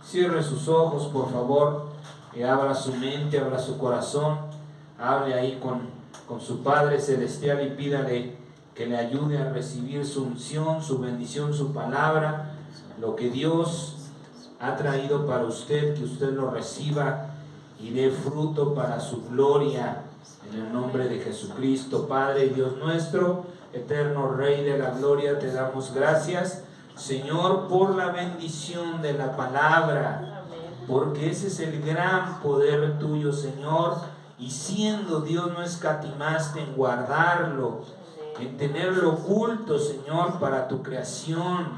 Cierre sus ojos, por favor, y abra su mente, abra su corazón, hable ahí con su Padre Celestial y pídale que le ayude a recibir su unción, su bendición, su palabra, lo que Dios ha traído para usted, que usted lo reciba y dé fruto para su gloria, en el nombre de Jesucristo. Padre y Dios nuestro, eterno Rey de la gloria, te damos gracias, Señor, por la bendición de la palabra, porque ese es el gran poder tuyo, Señor, y siendo Dios no escatimaste en guardarlo, en tenerlo oculto, Señor, para tu creación,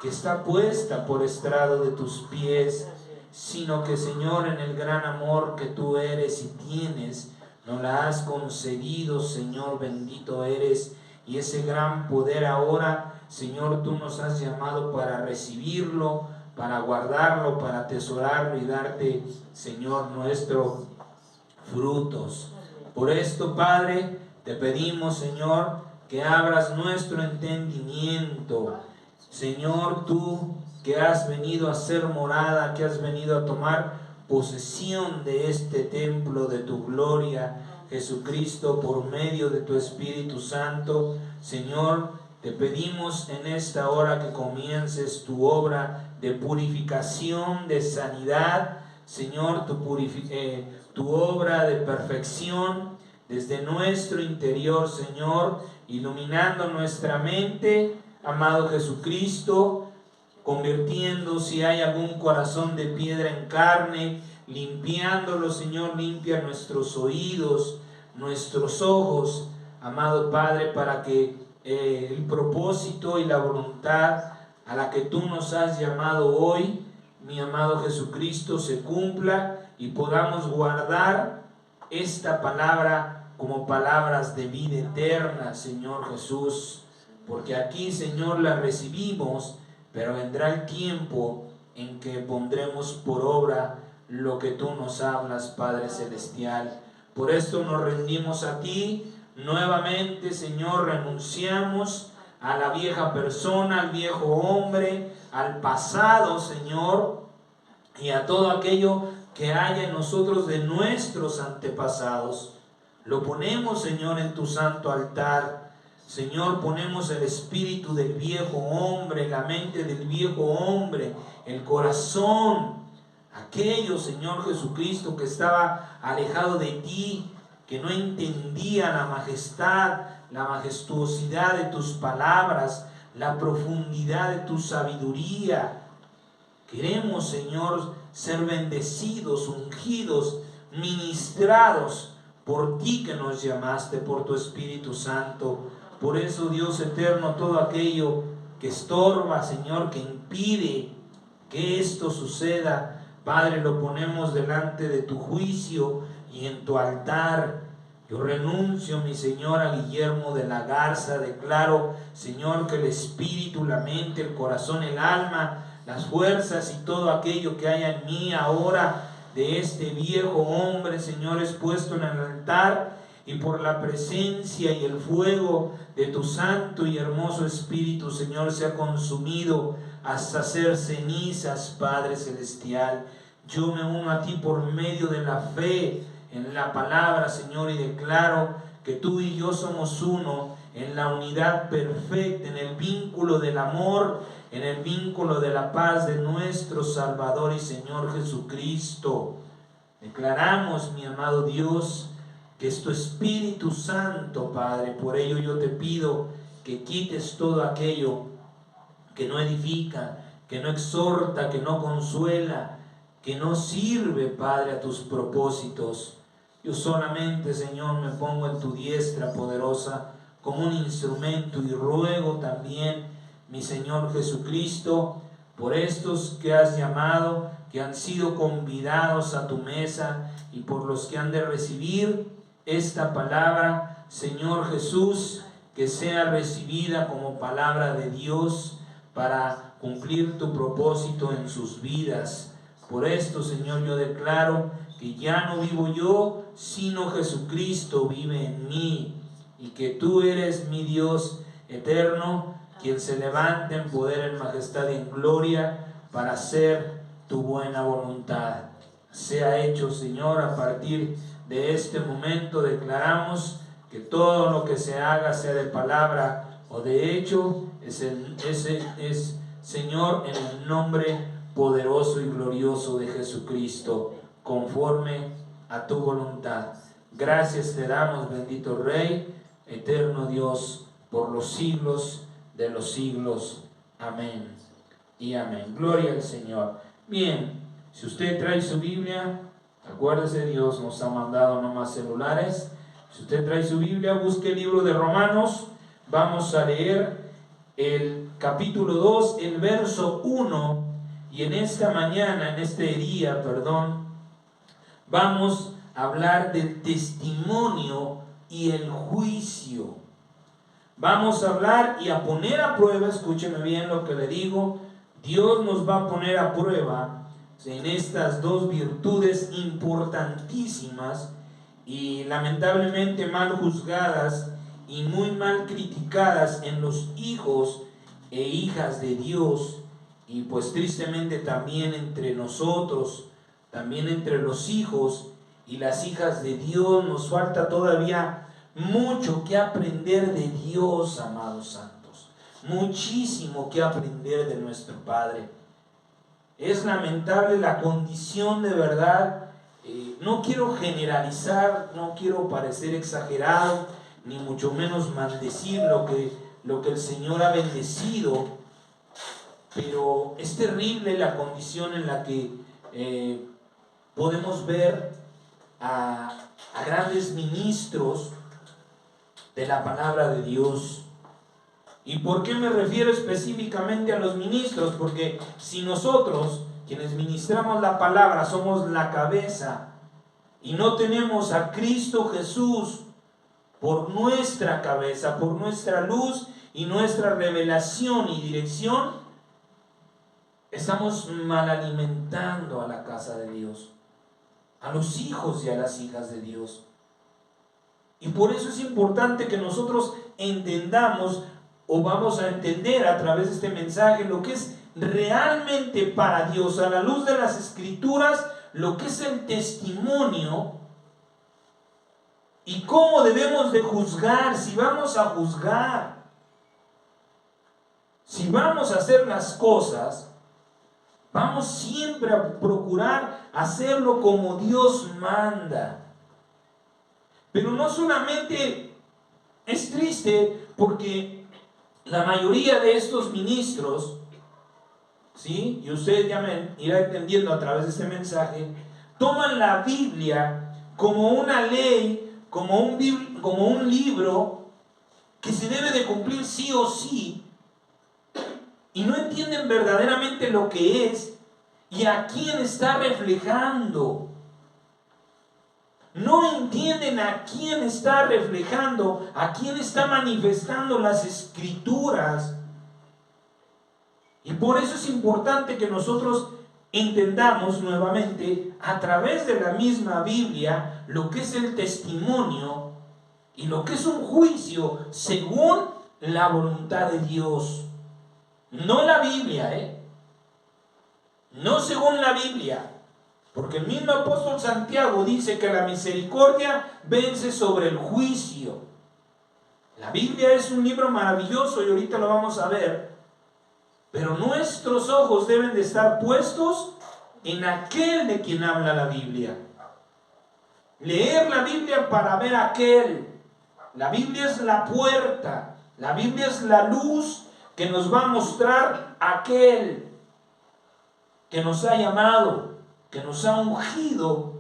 que está puesta por estrado de tus pies, sino que, Señor, en el gran amor que tú eres y tienes, nos la has concedido, Señor, bendito eres, y ese gran poder ahora, Señor, tú nos has llamado para recibirlo, para guardarlo, para atesorarlo y darte, Señor, nuestros frutos. Por esto, Padre, te pedimos, Señor, que abras nuestro entendimiento. Señor, tú que has venido a hacer morada, que has venido a tomar posesión de este templo de tu gloria, Jesucristo, por medio de tu Espíritu Santo, Señor, te pedimos en esta hora que comiences tu obra de purificación, de sanidad, Señor, tu obra de perfección desde nuestro interior, Señor, iluminando nuestra mente, amado Jesucristo, convirtiendo si hay algún corazón de piedra en carne, limpiándolo, Señor, limpia nuestros oídos, nuestros ojos, amado Padre, para que el propósito y la voluntad a la que tú nos has llamado hoy, mi amado Jesucristo, se cumpla y podamos guardar esta palabra como palabras de vida eterna, Señor Jesús, porque aquí, Señor, la recibimos, pero vendrá el tiempo en que pondremos por obra lo que tú nos hablas, Padre Celestial. Por esto nos rendimos a ti nuevamente, Señor, renunciamos a la vieja persona, al viejo hombre, al pasado, Señor, y a todo aquello que haya en nosotros de nuestros antepasados. Lo ponemos, Señor, en tu santo altar. Señor, ponemos el espíritu del viejo hombre, la mente del viejo hombre, el corazón, aquello, Señor Jesucristo, que estaba alejado de ti, que no entendía la majestad, la majestuosidad de tus palabras, la profundidad de tu sabiduría. Queremos, Señor, ser bendecidos, ungidos, ministrados por ti que nos llamaste, por tu Espíritu Santo. Por eso, Dios eterno, todo aquello que estorba, Señor, que impide que esto suceda, Padre, lo ponemos delante de tu juicio y en tu altar. Yo renuncio, mi Señor, a Guillermo de la Garza. Declaro, Señor, que el espíritu, la mente, el corazón, el alma, las fuerzas y todo aquello que haya en mí ahora de este viejo hombre, Señor, es puesto en el altar, y por la presencia y el fuego de tu santo y hermoso Espíritu, Señor, sea consumido hasta hacer cenizas, Padre Celestial. Yo me uno a ti por medio de la fe en la palabra, Señor, y declaro que tú y yo somos uno en la unidad perfecta, en el vínculo del amor, en el vínculo de la paz de nuestro Salvador y Señor Jesucristo. Declaramos, mi amado Dios, que es tu Espíritu Santo, Padre. Por ello yo te pido que quites todo aquello que no edifica, que no exhorta, que no consuela, que no sirve, Padre, a tus propósitos. Yo solamente, Señor, me pongo en tu diestra poderosa como un instrumento, y ruego también, mi Señor Jesucristo, por estos que has llamado, que han sido convidados a tu mesa, y por los que han de recibir esta palabra, Señor Jesús, que sea recibida como palabra de Dios para cumplir tu propósito en sus vidas. Por esto, Señor, yo declaro que ya no vivo yo, sino Jesucristo vive en mí, y que tú eres mi Dios eterno, quien se levanta en poder, en majestad y en gloria para hacer tu buena voluntad. Sea hecho, Señor. A partir de este momento declaramos que todo lo que se haga, sea de palabra o de hecho, es Señor, en el nombre poderoso y glorioso de Jesucristo, conforme a tu voluntad. Gracias te damos, bendito Rey, eterno Dios, por los siglos de los siglos. Amén y amén. Gloria al Señor. Bien, si usted trae su Biblia, acuérdese, Dios nos ha mandado no más celulares. Si usted trae su Biblia, busque el libro de Romanos. Vamos a leer el capítulo 2, el verso 1. Y en esta mañana, en este día, vamos a hablar del testimonio y el juicio. Vamos a hablar y a poner a prueba, escúcheme bien lo que le digo, Dios nos va a poner a prueba en estas dos virtudes importantísimas y lamentablemente mal juzgadas y muy mal criticadas en los hijos e hijas de Dios, y pues tristemente también entre nosotros, también entre los hijos y las hijas de Dios. Nos falta todavía mucho que aprender de Dios, amados santos, muchísimo que aprender de nuestro Padre. Es lamentable la condición, de verdad. No quiero generalizar, no quiero parecer exagerado, ni mucho menos maldecir lo que el Señor ha bendecido, pero es terrible la condición en la que podemos ver a grandes ministros de la palabra de Dios. ¿Y por qué me refiero específicamente a los ministros? Porque si nosotros, quienes ministramos la palabra, somos la cabeza y no tenemos a Cristo Jesús por nuestra cabeza, por nuestra luz y nuestra revelación y dirección, estamos mal alimentando a la casa de Dios, a los hijos y a las hijas de Dios. Y por eso es importante que nosotros entendamos, o vamos a entender a través de este mensaje, lo que es realmente para Dios, a la luz de las Escrituras, lo que es el testimonio y cómo debemos de juzgar, si vamos a juzgar, si vamos a hacer las cosas, vamos siempre a procurar hacerlo como Dios manda. Pero no solamente es triste porque la mayoría de estos ministros, ¿sí?, y usted ya me irá entendiendo a través de este mensaje, toman la Biblia como una ley, como un libro que se debe de cumplir sí o sí, y no entienden verdaderamente lo que es y a quién está reflejando. No entienden a quién está reflejando, a quién está manifestando las Escrituras. Y por eso es importante que nosotros entendamos nuevamente a través de la misma Biblia lo que es el testimonio y lo que es un juicio según la voluntad de Dios. No la Biblia, no según la Biblia. Porque el mismo apóstol Santiago dice que la misericordia vence sobre el juicio. La Biblia es un libro maravilloso y ahorita lo vamos a ver. Pero nuestros ojos deben de estar puestos en aquel de quien habla la Biblia. Leer la Biblia para ver a aquel. La Biblia es la puerta. La Biblia es la luz que nos va a mostrar a aquel que nos ha llamado, que nos ha ungido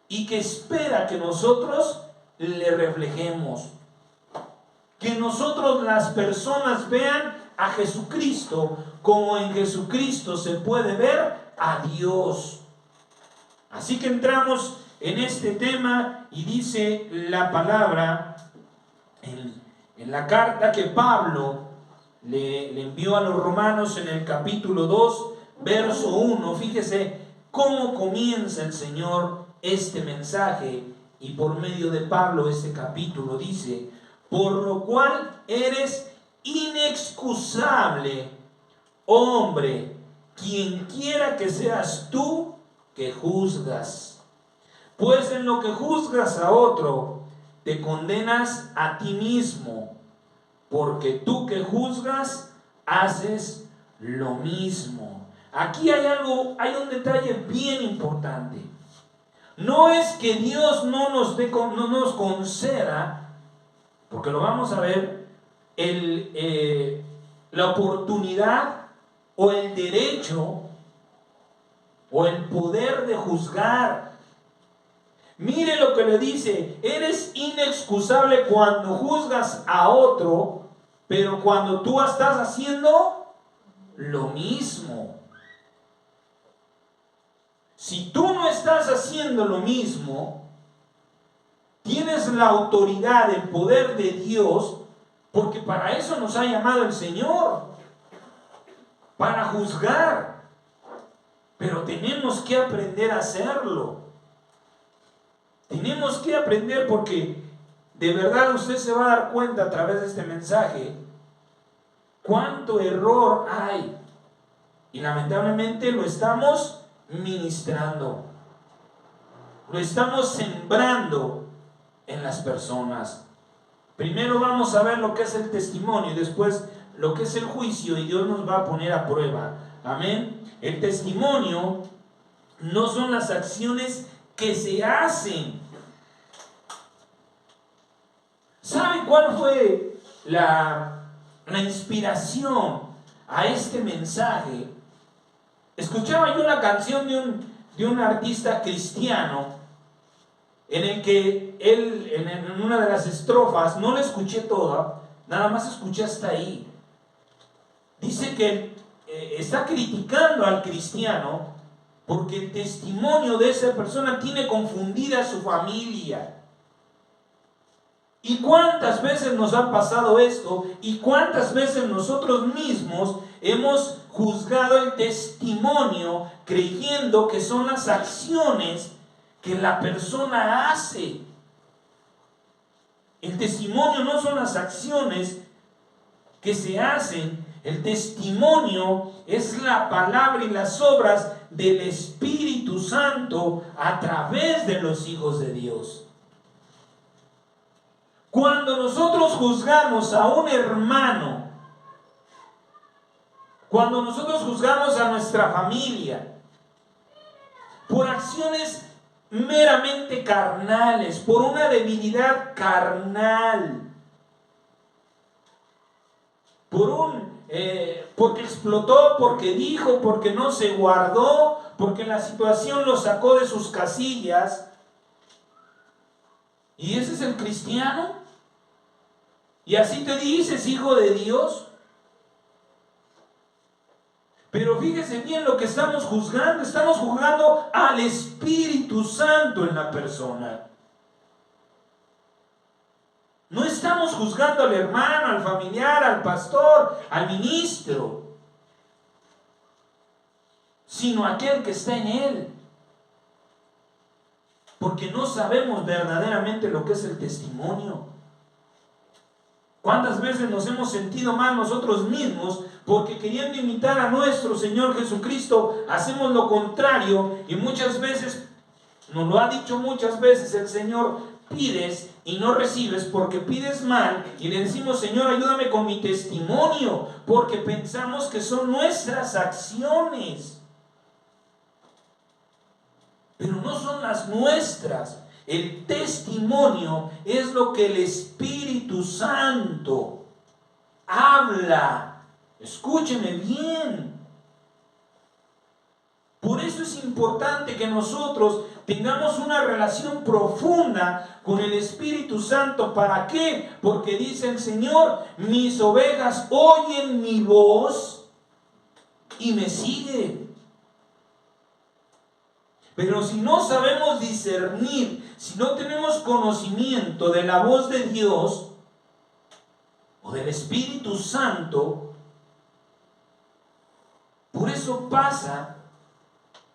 y que espera que nosotros le reflejemos. Que nosotros, las personas, vean a Jesucristo como en Jesucristo se puede ver a Dios. Así que entramos en este tema y dice la palabra en la carta que Pablo le envió a los romanos en el capítulo 2, verso 1. Fíjese cómo comienza el Señor este mensaje y por medio de Pablo este capítulo dice: por lo cual eres inexcusable, hombre, quien quiera que seas tú que juzgas. Pues en lo que juzgas a otro, te condenas a ti mismo, porque tú que juzgas, haces lo mismo. Aquí hay un detalle bien importante. No es que Dios no nos conceda, porque lo vamos a ver, la oportunidad o el derecho o el poder de juzgar. Mire lo que le dice: eres inexcusable cuando juzgas a otro, pero cuando tú estás haciendo lo mismo. Si tú no estás haciendo lo mismo, tienes la autoridad, el poder de Dios, porque para eso nos ha llamado el Señor, para juzgar. Pero tenemos que aprender a hacerlo. Tenemos que aprender, porque de verdad usted se va a dar cuenta a través de este mensaje cuánto error hay. Y lamentablemente lo estamos ministrando, lo estamos sembrando en las personas. Primero vamos a ver lo que es el testimonio y después lo que es el juicio, y Dios nos va a poner a prueba. Amén. El testimonio no son las acciones que se hacen. ¿Sabe cuál fue la inspiración a este mensaje? Escuchaba yo una canción de un artista cristiano, en el que él, en una de las estrofas, no la escuché toda, nada más escuché hasta ahí. Dice que está criticando al cristiano porque el testimonio de esa persona tiene confundida a su familia. ¿Y cuántas veces nos ha pasado esto? ¿Y cuántas veces nosotros mismos hemos juzgado el testimonio creyendo que son las acciones que la persona hace? El testimonio no son las acciones que se hacen. El testimonio es la palabra y las obras del Espíritu Santo a través de los hijos de Dios. Cuando nosotros juzgamos a un hermano, cuando nosotros juzgamos a nuestra familia por acciones meramente carnales, por una debilidad carnal, porque explotó, porque dijo, porque no se guardó, porque la situación lo sacó de sus casillas, ¿y ese es el cristiano? ¿Y así te dices, hijo de Dios? Pero fíjese bien lo que estamos juzgando. Estamos juzgando al Espíritu Santo en la persona. No estamos juzgando al hermano, al familiar, al pastor, al ministro, sino a aquel que está en él. Porque no sabemos verdaderamente lo que es el testimonio. ¿Cuántas veces nos hemos sentido mal nosotros mismos porque, queriendo imitar a nuestro Señor Jesucristo, hacemos lo contrario? Y muchas veces, nos lo ha dicho muchas veces el Señor: pides y no recibes porque pides mal. Y le decimos: Señor, ayúdame con mi testimonio, porque pensamos que son nuestras acciones, pero no son las nuestras. El testimonio es lo que el Espíritu Santo habla. Escúcheme bien. Por eso es importante que nosotros tengamos una relación profunda con el Espíritu Santo. ¿Para qué? Porque dice el Señor: mis ovejas oyen mi voz y me siguen. Pero si no sabemos discernir, si no tenemos conocimiento de la voz de Dios o del Espíritu Santo, por eso pasa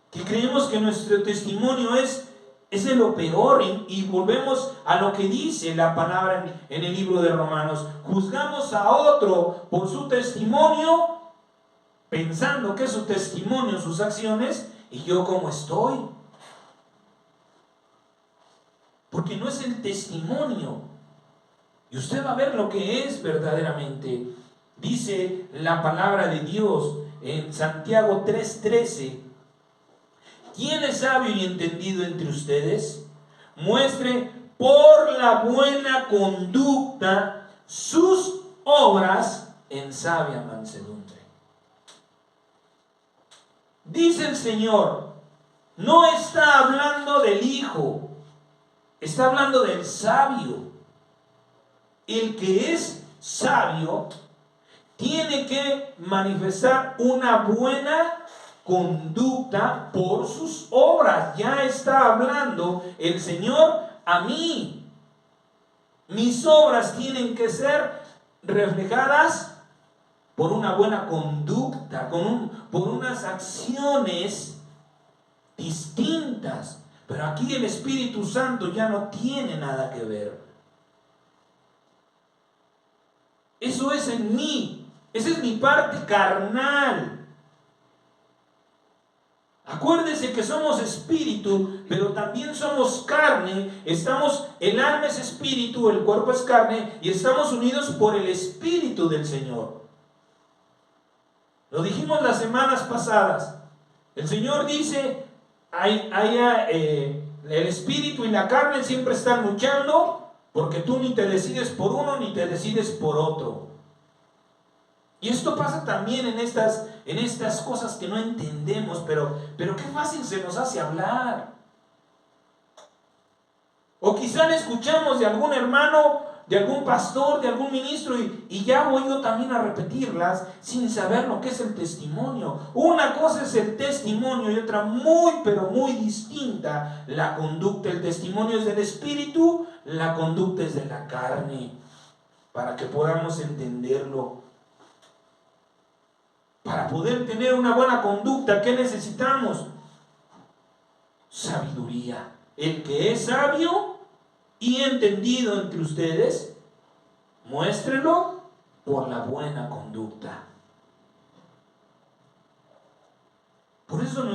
que creemos que nuestro testimonio es de lo peor, y volvemos a lo que dice la palabra en el libro de Romanos: juzgamos a otro por su testimonio pensando que es su testimonio, sus acciones, y yo cómo estoy. Porque no es el testimonio. Y usted va a ver lo que es verdaderamente. Dice la palabra de Dios en Santiago 3:13: ¿quién es sabio y entendido entre ustedes? Muestre por la buena conducta sus obras en sabia mansedumbre. Dice el Señor, no está hablando del hijo, está hablando del sabio. El que es sabio tiene que manifestar una buena conducta por sus obras. Ya está hablando el Señor a mí. Mis obras tienen que ser reflejadas por una buena conducta, por unas acciones distintas. Pero aquí el Espíritu Santo ya no tiene nada que ver. Eso es en mí. Esa es mi parte carnal. Acuérdese que somos espíritu, pero también somos carne. El alma es espíritu, el cuerpo es carne, y estamos unidos por el Espíritu del Señor. Lo dijimos las semanas pasadas. El Señor dice, el espíritu y la carne siempre están luchando, porque tú ni te decides por uno ni te decides por otro. Y esto pasa también en estas cosas que no entendemos, pero qué fácil se nos hace hablar. O quizá le escuchamos de algún hermano, de algún pastor, de algún ministro, y ya voy yo también a repetirlas sin saber lo que es el testimonio. Una cosa es el testimonio y otra muy, pero muy distinta, la conducta. El testimonio es del espíritu, la conducta es de la carne, para que podamos entenderlo. Para poder tener una buena conducta, ¿qué necesitamos? Sabiduría. El que es sabio y entendido entre ustedes, muéstrelo por la buena conducta. Por eso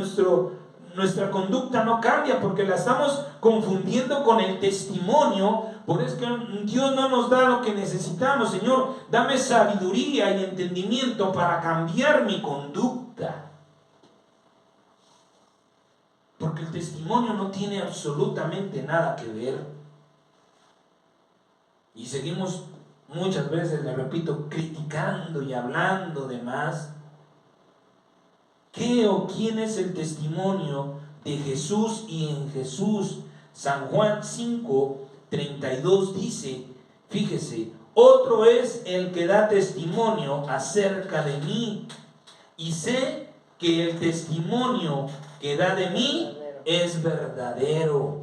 nuestra conducta no cambia, porque la estamos confundiendo con el testimonio. Por eso que Dios no nos da lo que necesitamos. Señor, dame sabiduría y entendimiento para cambiar mi conducta. Porque el testimonio no tiene absolutamente nada que ver. Y seguimos muchas veces, le repito, criticando y hablando de más. ¿Qué o quién es el testimonio de Jesús y en Jesús? San Juan 5:32 dice, fíjese, otro es el que da testimonio acerca de mí, y sé que el testimonio que da de mí es verdadero.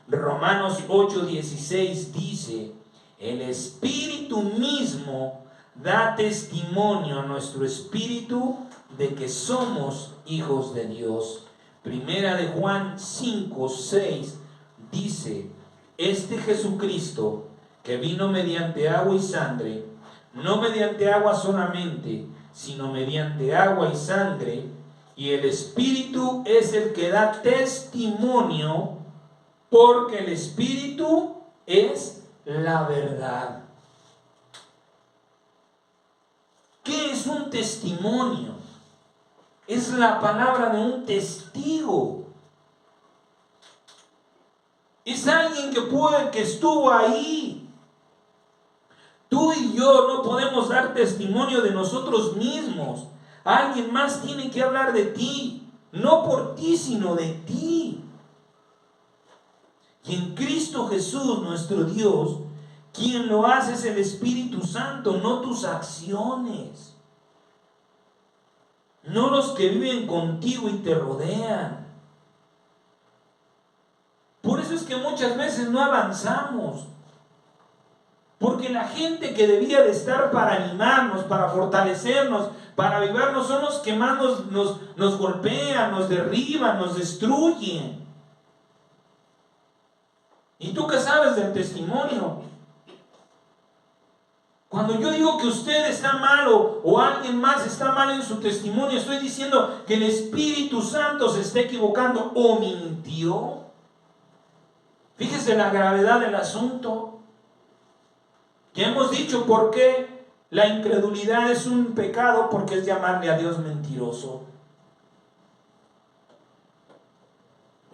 Romanos 8:16 dice, el Espíritu mismo da testimonio a nuestro espíritu de que somos hijos de Dios. Primera de Juan 5:6 dice, este Jesucristo que vino mediante agua y sangre, no mediante agua solamente, sino mediante agua y sangre, y el Espíritu es el que da testimonio, porque el Espíritu es la verdad. ¿Qué es un testimonio? Es la palabra de un testigo. Es alguien que estuvo ahí. Tú y yo no podemos dar testimonio de nosotros mismos. Alguien más tiene que hablar de ti. No por ti, sino de ti. Y en Cristo Jesús, nuestro Dios, quien lo hace es el Espíritu Santo, no tus acciones. No los que viven contigo y te rodean. Por eso es que muchas veces no avanzamos. Porque la gente que debía de estar para animarnos, para fortalecernos, para avivarnos, son los que más nos golpean, nos derriban, nos destruyen. ¿Y tú qué sabes del testimonio? Cuando yo digo que usted está mal o alguien más está mal en su testimonio, estoy diciendo que el Espíritu Santo se está equivocando o mintió. Fíjese la gravedad del asunto. Que hemos dicho por qué la incredulidad es un pecado, porque es llamarle a Dios mentiroso.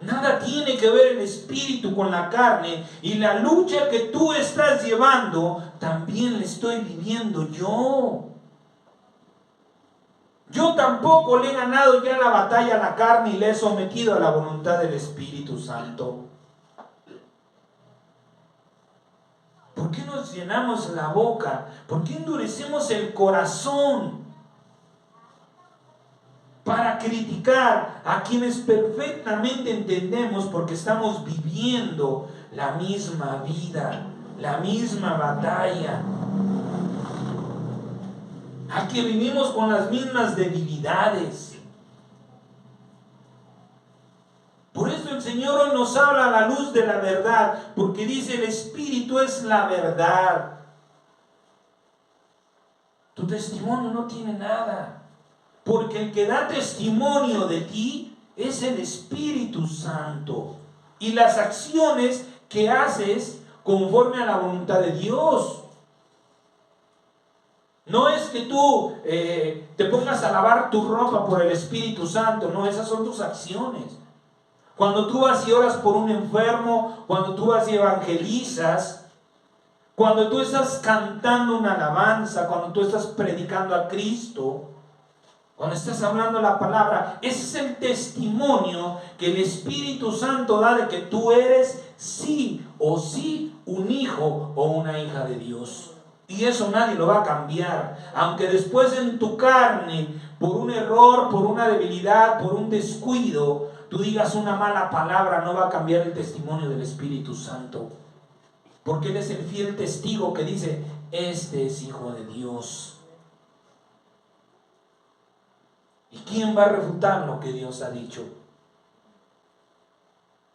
Nada tiene que ver el espíritu con la carne, y la lucha que tú estás llevando también la estoy viviendo yo. Yo tampoco le he ganado ya la batalla a la carne y le he sometido a la voluntad del Espíritu Santo. ¿Por qué nos llenamos la boca? ¿Por qué endurecemos el corazón para criticar a quienes perfectamente entendemos, porque estamos viviendo la misma vida, la misma batalla? A que vivimos con las mismas debilidades. Por eso el Señor hoy nos habla a la luz de la verdad, porque dice: el Espíritu es la verdad. Tu testimonio no tiene nada, porque el que da testimonio de ti es el Espíritu Santo, y las acciones que haces conforme a la voluntad de Dios. No es que tú te pongas a lavar tu ropa por el Espíritu Santo, no, esas son tus acciones. Cuando tú vas y oras por un enfermo, cuando tú vas y evangelizas, cuando tú estás cantando una alabanza, cuando tú estás predicando a Cristo, cuando estás hablando la palabra, ese es el testimonio que el Espíritu Santo da de que tú eres sí o sí un hijo o una hija de Dios. Y eso nadie lo va a cambiar. Aunque después en tu carne, por un error, por una debilidad, por un descuido, tú digas una mala palabra, no va a cambiar el testimonio del Espíritu Santo. Porque Él es el fiel testigo que dice: este es hijo de Dios. ¿Y quién va a refutar lo que Dios ha dicho?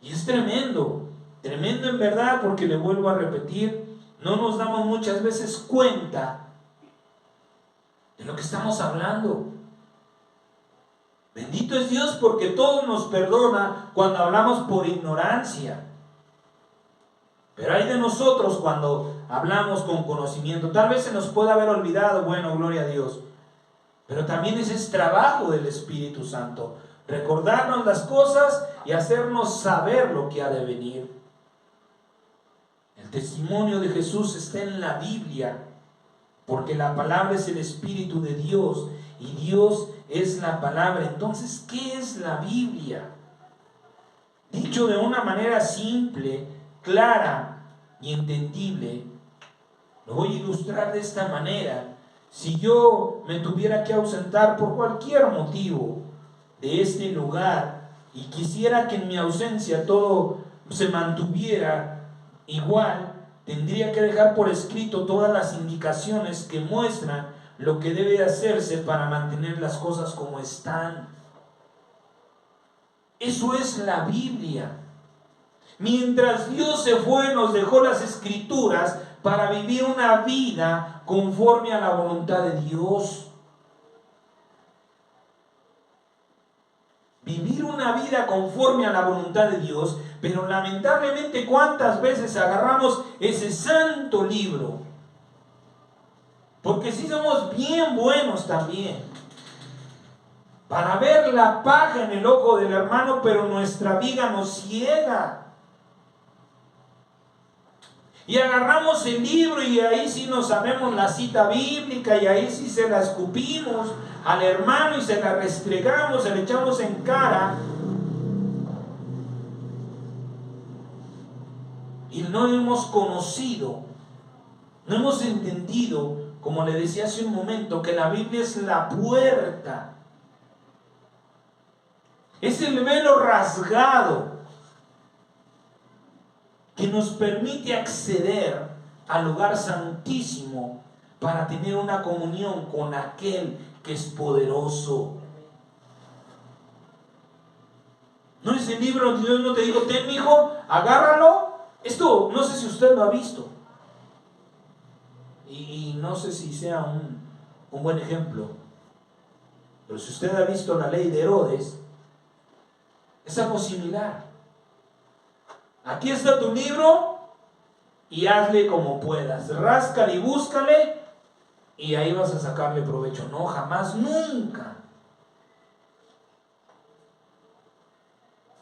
Y es tremendo, tremendo en verdad, porque le vuelvo a repetir, no nos damos muchas veces cuenta de lo que estamos hablando. Bendito es Dios, porque todo nos perdona cuando hablamos por ignorancia. Pero hay de nosotros cuando hablamos con conocimiento. Tal vez se nos pueda haber olvidado, bueno, gloria a Dios. Pero también ese es trabajo del Espíritu Santo. Recordarnos las cosas y hacernos saber lo que ha de venir. El testimonio de Jesús está en la Biblia, porque la palabra es el Espíritu de Dios y Dios es la palabra. Entonces, ¿qué es la Biblia? Dicho de una manera simple, clara y entendible, lo voy a ilustrar de esta manera. Si yo me tuviera que ausentar por cualquier motivo de este lugar y quisiera que en mi ausencia todo se mantuviera igual, tendría que dejar por escrito todas las indicaciones que muestran lo que debe hacerse para mantener las cosas como están. Eso es la Biblia. Mientras Dios se fue, nos dejó las Escrituras para vivir una vida conforme a la voluntad de Dios. Vivir una vida conforme a la voluntad de Dios, pero lamentablemente ¿cuántas veces agarramos ese santo libro? Porque sí somos bien buenos también para ver la paja en el ojo del hermano, pero nuestra viga nos ciega. Y agarramos el libro y ahí sí nos sabemos la cita bíblica y ahí sí se la escupimos al hermano y se la restregamos, se la echamos en cara. Y no hemos conocido, no hemos entendido, como le decía hace un momento, que la Biblia es la puerta. Es el velo rasgado que nos permite acceder al lugar santísimo para tener una comunión con aquel que es poderoso. No es el libro, Dios no te digo, ten mi hijo, agárralo. Esto, no sé si usted lo ha visto. y no sé si sea un buen ejemplo, pero si usted ha visto la ley de Herodes, es algo similar. Aquí está tu libro y hazle como puedas. Ráscale y búscale y ahí vas a sacarle provecho. No, jamás, nunca.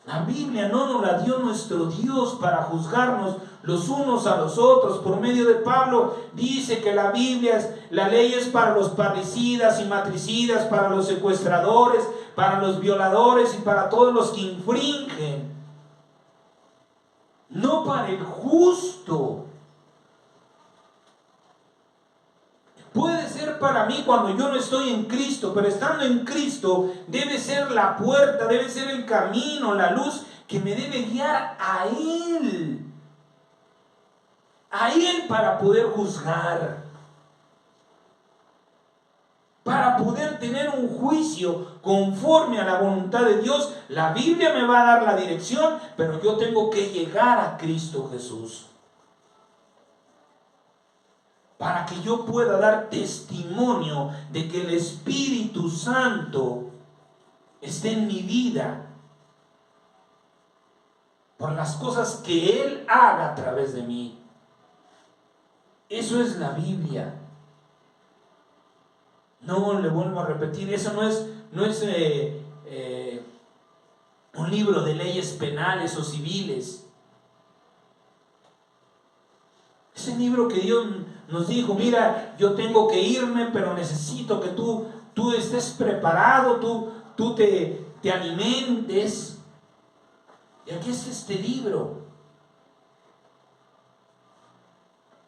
La Biblia no nos la dio nuestro Dios para juzgarnos los unos a los otros. Por medio de Pablo dice que la Biblia, la ley es para los parricidas y matricidas, para los secuestradores, para los violadores y para todos los que infringen. No para el justo. Puede ser para mí cuando yo no estoy en Cristo, pero estando en Cristo debe ser la puerta, debe ser el camino, la luz que me debe guiar a Él. A Él para poder juzgar, para poder tener un juicio conforme a la voluntad de Dios. La Biblia me va a dar la dirección, pero yo tengo que llegar a Cristo Jesús, para que yo pueda dar testimonio de que el Espíritu Santo esté en mi vida, por las cosas que Él haga a través de mí. Eso es la Biblia. No, le vuelvo a repetir, eso no es un libro de leyes penales o civiles. Ese libro que Dios nos dijo, mira, yo tengo que irme, pero necesito que tú estés preparado, tú te alimentes. Y aquí es este libro.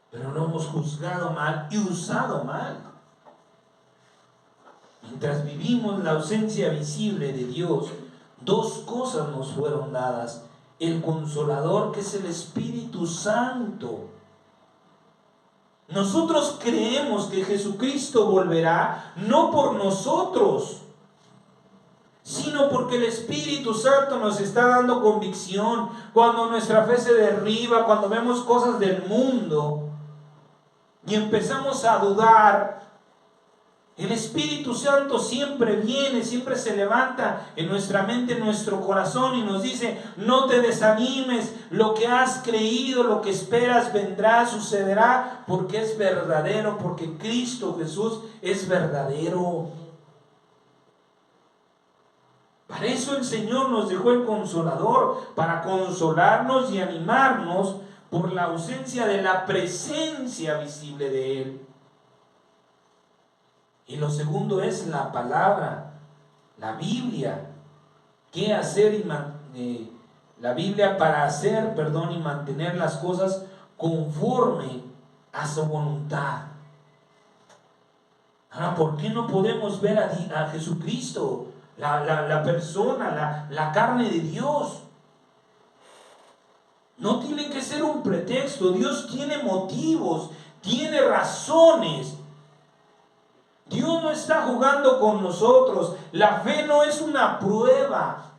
Pero lo hemos juzgado mal y usado mal. Mientras vivimos la ausencia visible de Dios, dos cosas nos fueron dadas: el Consolador, que es el Espíritu Santo. Nosotros creemos que Jesucristo volverá no por nosotros, sino porque el Espíritu Santo nos está dando convicción. Cuando nuestra fe se derriba, cuando vemos cosas del mundo y empezamos a dudar, el Espíritu Santo siempre viene, siempre se levanta en nuestra mente, en nuestro corazón, y nos dice: no te desanimes, lo que has creído, lo que esperas vendrá, sucederá, porque es verdadero, porque Cristo Jesús es verdadero. Para eso el Señor nos dejó el Consolador, para consolarnos y animarnos por la ausencia de la presencia visible de Él. Y lo segundo es la palabra, la Biblia. ¿Qué hacer la Biblia para hacer, y mantener las cosas conforme a su voluntad? Ahora, ¿por qué no podemos ver a Jesucristo, la persona, la carne de Dios? No tiene que ser un pretexto. Dios tiene motivos, tiene razones. Dios no está jugando con nosotros. La fe no es una prueba,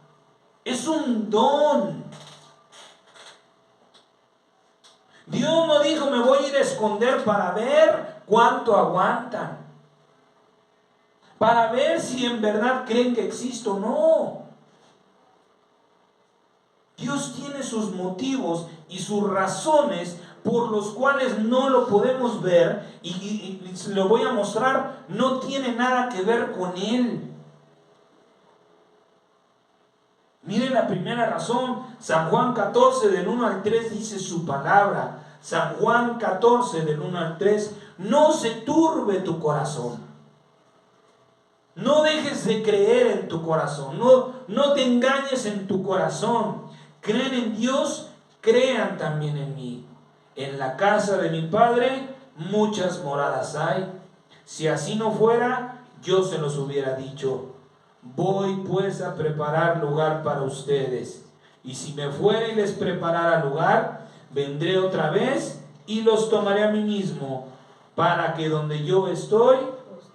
es un don. Dios no dijo: me voy a ir a esconder para ver cuánto aguantan, para ver si en verdad creen que existo. No. Dios tiene sus motivos y sus razones por los cuales no lo podemos ver, y se lo voy a mostrar. No tiene nada que ver con Él. Miren la primera razón. San Juan 14 del 1 al 3 dice su palabra. San Juan 14 del 1 al 3: no se turbe tu corazón. No dejes de creer en tu corazón. No te engañes en tu corazón. Creen en Dios, crean también en mí. En la casa de mi Padre muchas moradas hay. Si así no fuera, yo se los hubiera dicho. Voy pues a preparar lugar para ustedes. Y si me fuera y les preparara lugar, vendré otra vez y los tomaré a mí mismo, para que donde yo estoy,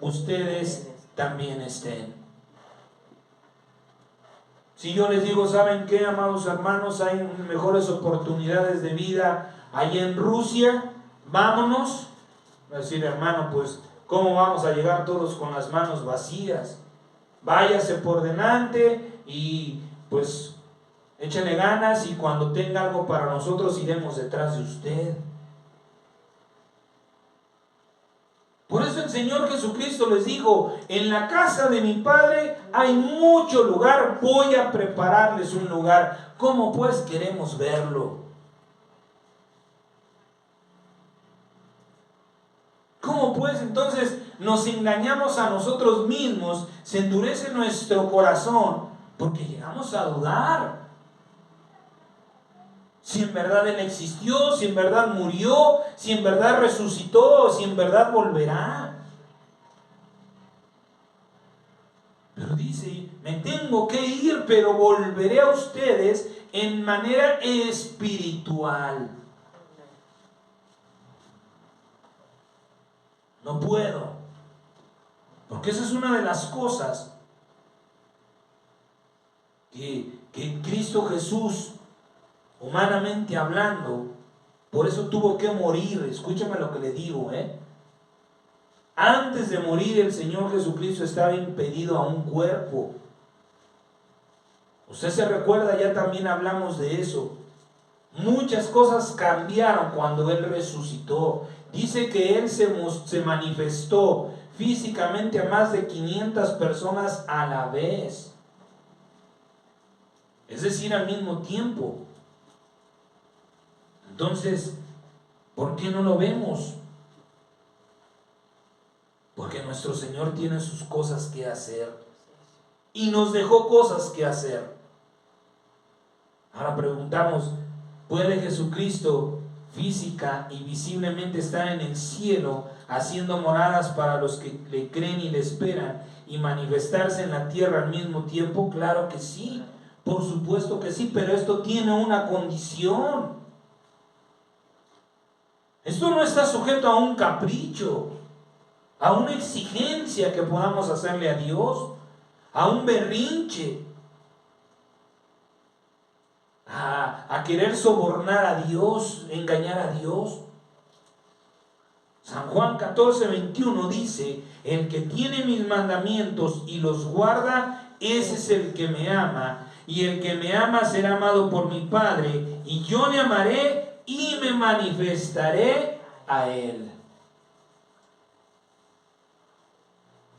ustedes también estén. Si yo les digo: ¿saben qué, amados hermanos? Hay mejores oportunidades de vida allá en Rusia, vámonos. Va a decir, hermano, pues, ¿cómo vamos a llegar todos con las manos vacías? Váyase por delante y pues échale ganas, y cuando tenga algo para nosotros iremos detrás de usted. Por eso el Señor Jesucristo les dijo, en la casa de mi Padre hay mucho lugar, voy a prepararles un lugar. ¿Cómo pues queremos verlo? ¿Cómo pues entonces nos engañamos a nosotros mismos? Se endurece nuestro corazón porque llegamos a dudar. Si en verdad Él existió, si en verdad murió, si en verdad resucitó, si en verdad volverá. Pero dice, me tengo que ir, pero volveré a ustedes en manera espiritual. No puedo. Porque esa es una de las cosas que Cristo Jesús, humanamente hablando, por eso tuvo que morir. Escúchame lo que le digo, Antes de morir, el Señor Jesucristo estaba impedido a un cuerpo. Usted se recuerda, ya también hablamos de eso. Muchas cosas cambiaron cuando Él resucitó. Dice que Él se manifestó físicamente a más de 500 personas a la vez. Es decir, al mismo tiempo. Entonces, ¿por qué no lo vemos? Porque nuestro Señor tiene sus cosas que hacer y nos dejó cosas que hacer. Ahora preguntamos, ¿puede Jesucristo física y visiblemente estar en el cielo haciendo moradas para los que le creen y le esperan y manifestarse en la tierra al mismo tiempo? Claro que sí, por supuesto que sí, pero esto tiene una condición. Esto no está sujeto a un capricho, a una exigencia que podamos hacerle a Dios, a un berrinche, a querer sobornar a Dios, engañar a Dios. San Juan 14:21 dice, el que tiene mis mandamientos y los guarda, ese es el que me ama, y el que me ama será amado por mi Padre, y yo le amaré y me manifestaré a él.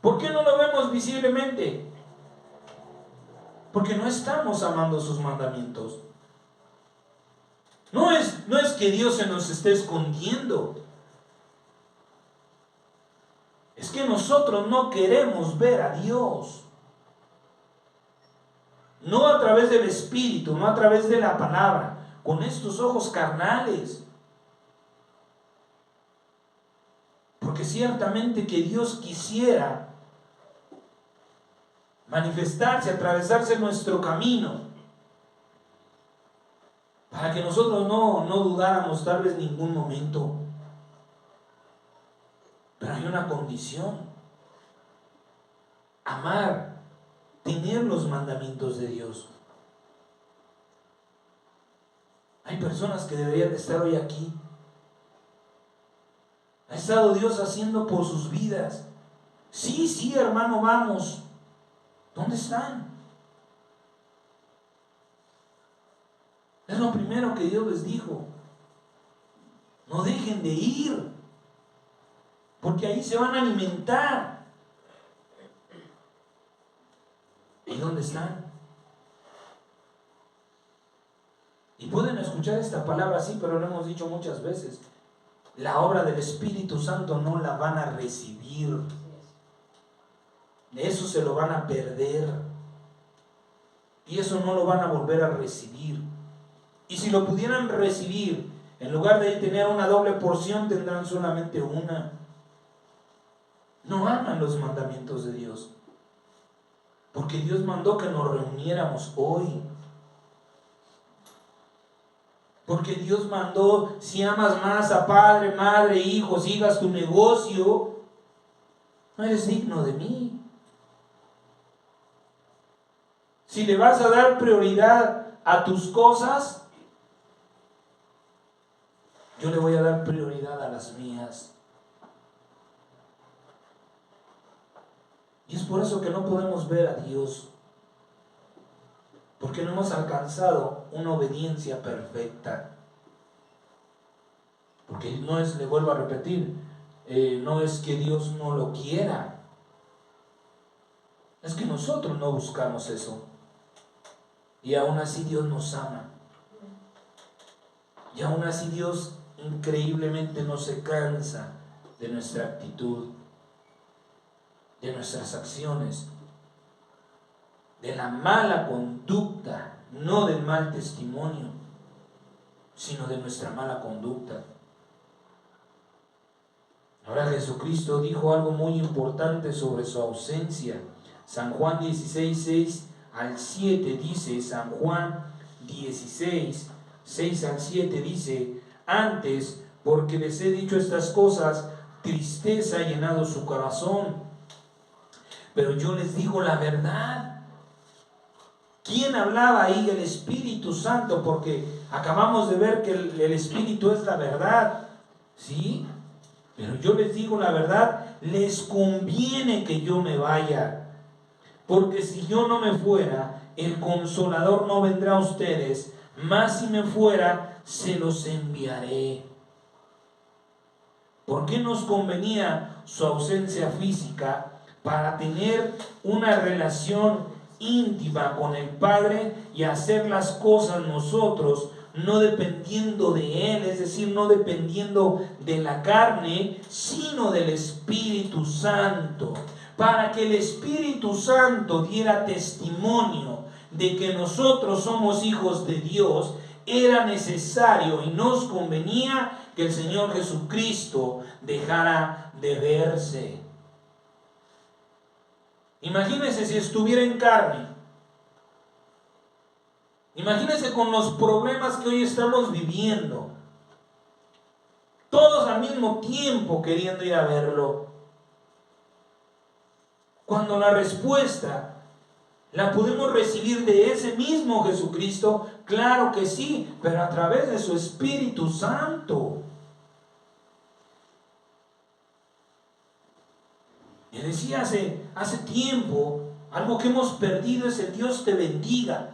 ¿Por qué no lo vemos visiblemente? Porque no estamos amando sus mandamientos. No es que Dios se nos esté escondiendo. Es que nosotros no queremos ver a Dios. No a través del Espíritu, no a través de la palabra, con estos ojos carnales. Porque ciertamente que Dios quisiera manifestarse, atravesarse nuestro camino, para que nosotros no dudáramos tal vez ningún momento. Pero hay una condición: amar, tener los mandamientos de Dios. Hay personas que deberían de estar hoy aquí. Ha estado Dios haciendo por sus vidas. Sí, hermano, vamos. ¿Dónde están? Es lo primero que Dios les dijo. No dejen de ir, porque ahí se van a alimentar. ¿Y dónde están? Y pueden escuchar esta palabra así, pero lo hemos dicho muchas veces. La obra del Espíritu Santo no la van a recibir. Eso se lo van a perder. Y eso no lo van a volver a recibir. Y si lo pudieran recibir, en lugar de tener una doble porción, tendrán solamente una. No aman los mandamientos de Dios. Porque Dios mandó que nos reuniéramos hoy. Porque Dios mandó, si amas más a padre, madre, hijo, sigas tu negocio, no eres digno de mí. Si le vas a dar prioridad a tus cosas, yo le voy a dar prioridad a las mías. por eso que no podemos ver a Dios, porque no hemos alcanzado una obediencia perfecta. Porque no es, le vuelvo a repetir, no es que Dios no lo quiera, es que nosotros no buscamos eso. Y aún así Dios nos ama. Y aún así Dios increíblemente no se cansa de nuestra actitud, de nuestras acciones, de la mala conducta, no del mal testimonio, sino de nuestra mala conducta. Ahora Jesucristo dijo algo muy importante sobre su ausencia. San Juan 16, 6 al 7 dice, San Juan 16, 6 al 7 dice: antes, porque les he dicho estas cosas, tristeza ha llenado su corazón. Pero yo les digo la verdad. ¿Quién hablaba ahí? El Espíritu Santo, porque acabamos de ver que el Espíritu es la verdad, ¿sí? Pero yo les digo la verdad, les conviene que yo me vaya. Porque si yo no me fuera, el Consolador no vendrá a ustedes, mas si me fuera, se los enviaré. ¿Por qué nos convenía su ausencia física? Para tener una relación íntima con el Padre y hacer las cosas nosotros, no dependiendo de Él, es decir, no dependiendo de la carne, sino del Espíritu Santo. Para que el Espíritu Santo diera testimonio de que nosotros somos hijos de Dios, era necesario y nos convenía que el Señor Jesucristo dejara de verse. Imagínense si estuviera en carne. Imagínense con los problemas que hoy estamos viviendo. Todos al mismo tiempo queriendo ir a verlo. Cuando la respuesta la podemos recibir de ese mismo Jesucristo, claro que sí, pero a través de su Espíritu Santo. Y decía hace tiempo, algo que hemos perdido es el Dios te bendiga.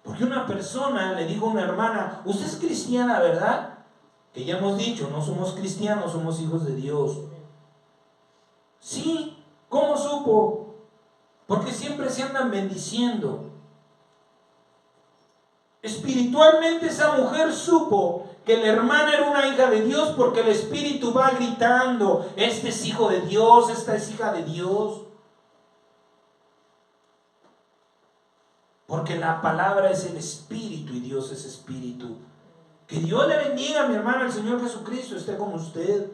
Porque una persona le dijo a una hermana: usted es cristiana, ¿verdad? Que ya hemos dicho, no somos cristianos, somos hijos de Dios. Sí, ¿cómo supo? Porque siempre se andan bendiciendo. Espiritualmente esa mujer supo que la hermana era una hija de Dios, porque el Espíritu va gritando: este es hijo de Dios, esta es hija de Dios. Porque la palabra es el Espíritu y Dios es Espíritu. Que Dios le bendiga, mi hermano, el Señor Jesucristo esté con usted.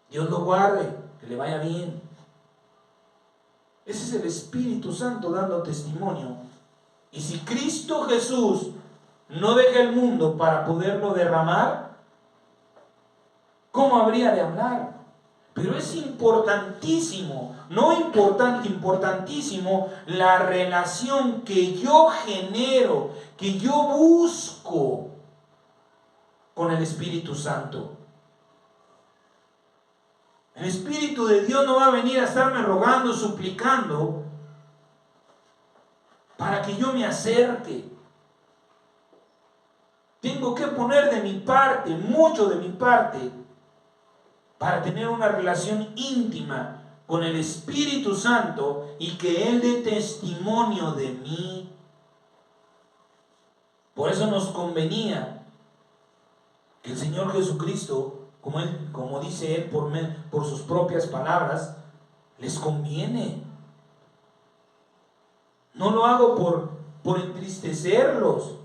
Dios lo guarde, que le vaya bien. Ese es el Espíritu Santo dando testimonio. Y si Cristo Jesús no deja el mundo para poderlo derramar, ¿cómo habría de hablar? Pero es importantísimo, no importante, importantísimo la relación que yo genero, que yo busco con el Espíritu Santo. El Espíritu de Dios no va a venir a estarme rogando, suplicando para que yo me acerque. Tengo que poner de mi parte, mucho de mi parte, para tener una relación íntima con el Espíritu Santo y que Él dé testimonio de mí. Por eso nos convenía que el Señor Jesucristo, como dice Él por sus propias palabras, les conviene. No lo hago por entristecerlos.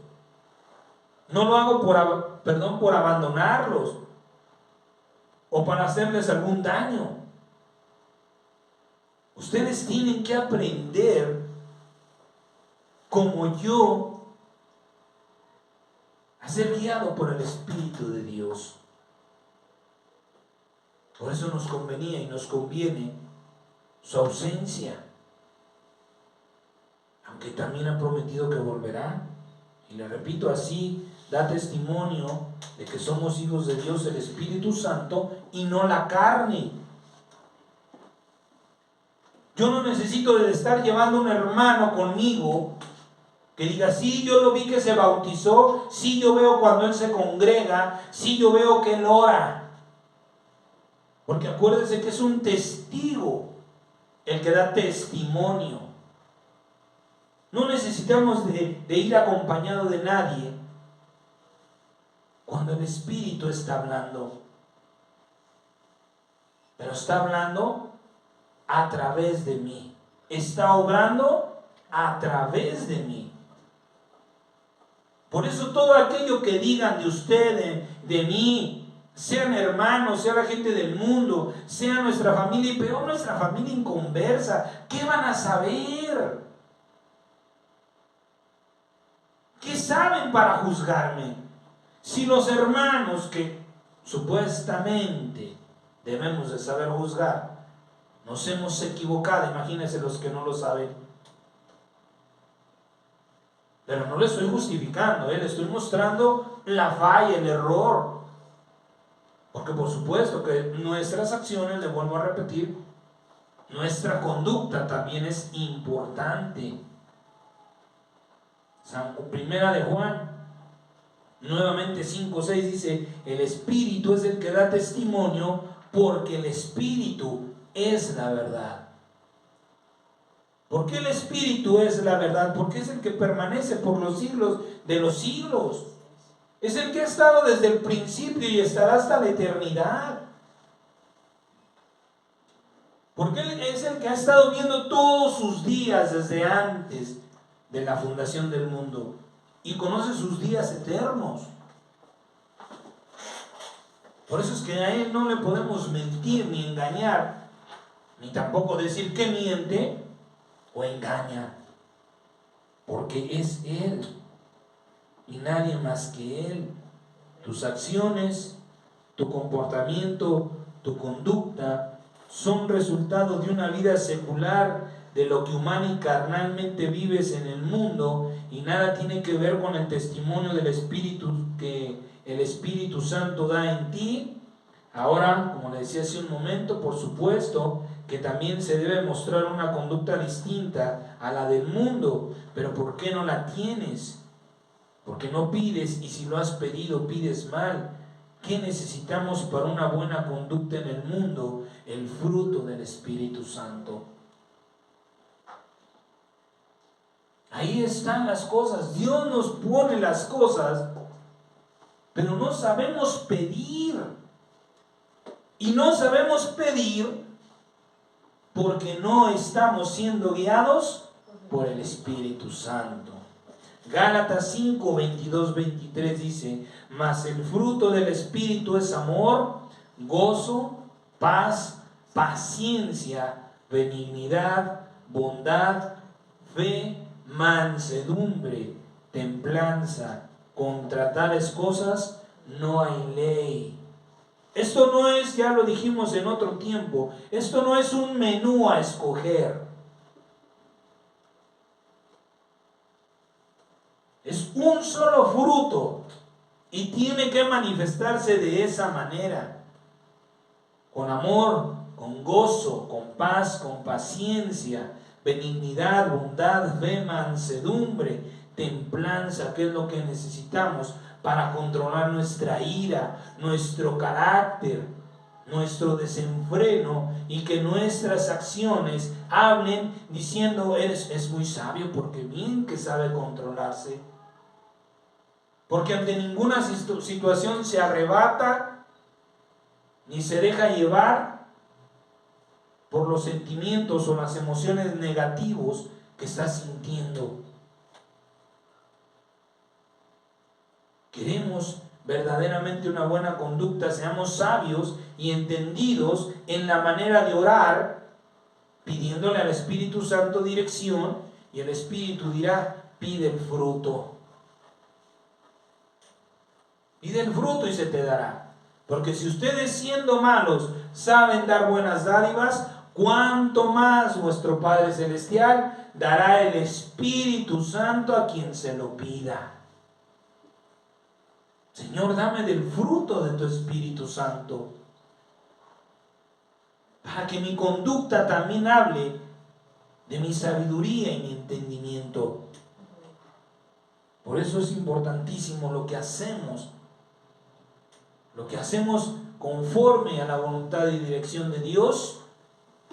No lo hago por abandonarlos o para hacerles algún daño. Ustedes tienen que aprender, como yo, a ser guiado por el Espíritu de Dios. Por eso nos convenía y nos conviene su ausencia. Aunque también ha prometido que volverá. Y le repito, así da testimonio de que somos hijos de Dios, el Espíritu Santo, y no la carne. Yo no necesito de estar llevando un hermano conmigo que diga, sí, yo lo vi que se bautizó, sí, yo veo cuando él se congrega, sí, yo veo que él ora. Porque acuérdense que es un testigo el que da testimonio. No necesitamos de ir acompañado de nadie cuando el Espíritu está hablando. Pero está hablando a través de mí. Está obrando a través de mí. Por eso todo aquello que digan de ustedes, de mí, sean hermanos, sea la gente del mundo, sea nuestra familia, y peor nuestra familia inconversa, ¿qué van a saber? ¿Qué saben para juzgarme? Si los hermanos que supuestamente debemos de saber juzgar, nos hemos equivocado, imagínense los que no lo saben. Pero no le estoy justificando, le estoy mostrando la falla, el error. Porque por supuesto que nuestras acciones, le vuelvo a repetir, nuestra conducta también es importante. Primera de Juan, nuevamente 5:6 dice, el Espíritu es el que da testimonio, porque el Espíritu es la verdad. ¿Por qué el Espíritu es la verdad? Porque es el que permanece por los siglos de los siglos. Es el que ha estado desde el principio y estará hasta la eternidad. Porque Él es el que ha estado viendo todos sus días desde antes de la fundación del mundo y conoce sus días eternos. Por eso es que a Él no le podemos mentir ni engañar, ni tampoco decir que miente o engaña, porque es Él y nadie más que Él. Tus acciones, tu comportamiento, tu conducta son resultado de una vida secular, de lo que humana y carnalmente vives en el mundo, y nada tiene que ver con el testimonio del Espíritu que el Espíritu Santo da en ti. Ahora, como le decía hace un momento, por supuesto que también se debe mostrar una conducta distinta a la del mundo, pero ¿por qué no la tienes? Porque no pides, y si lo has pedido pides mal. ¿Qué necesitamos para una buena conducta en el mundo? El fruto del Espíritu Santo. Ahí están las cosas. Dios nos pone las cosas, pero no sabemos pedir. Y no sabemos pedir porque no estamos siendo guiados por el Espíritu Santo. Gálatas 5, 22, 23 dice, mas el fruto del Espíritu es amor, gozo, paz, paciencia, benignidad, bondad, fe, mansedumbre, templanza. Contra tales cosas no hay ley. Esto no es, ya lo dijimos en otro tiempo, esto no es un menú a escoger. Es un solo fruto y tiene que manifestarse de esa manera. Con amor, con gozo, con paz, con paciencia, benignidad, bondad, fe, mansedumbre, templanza, que es lo que necesitamos para controlar nuestra ira, nuestro carácter, nuestro desenfreno, y que nuestras acciones hablen diciendo, es muy sabio porque bien que sabe controlarse. Porque ante ninguna situación se arrebata ni se deja llevar por los sentimientos o las emociones negativos que está sintiendo. Queremos verdaderamente una buena conducta, seamos sabios y entendidos en la manera de orar, pidiéndole al Espíritu Santo dirección, y el Espíritu dirá, pide el fruto. Pide el fruto y se te dará. Porque si ustedes siendo malos saben dar buenas dádivas, cuánto más vuestro Padre Celestial dará el Espíritu Santo a quien se lo pida. Señor, dame del fruto de tu Espíritu Santo, para que mi conducta también hable de mi sabiduría y mi entendimiento. Por eso es importantísimo lo que hacemos conforme a la voluntad y dirección de Dios.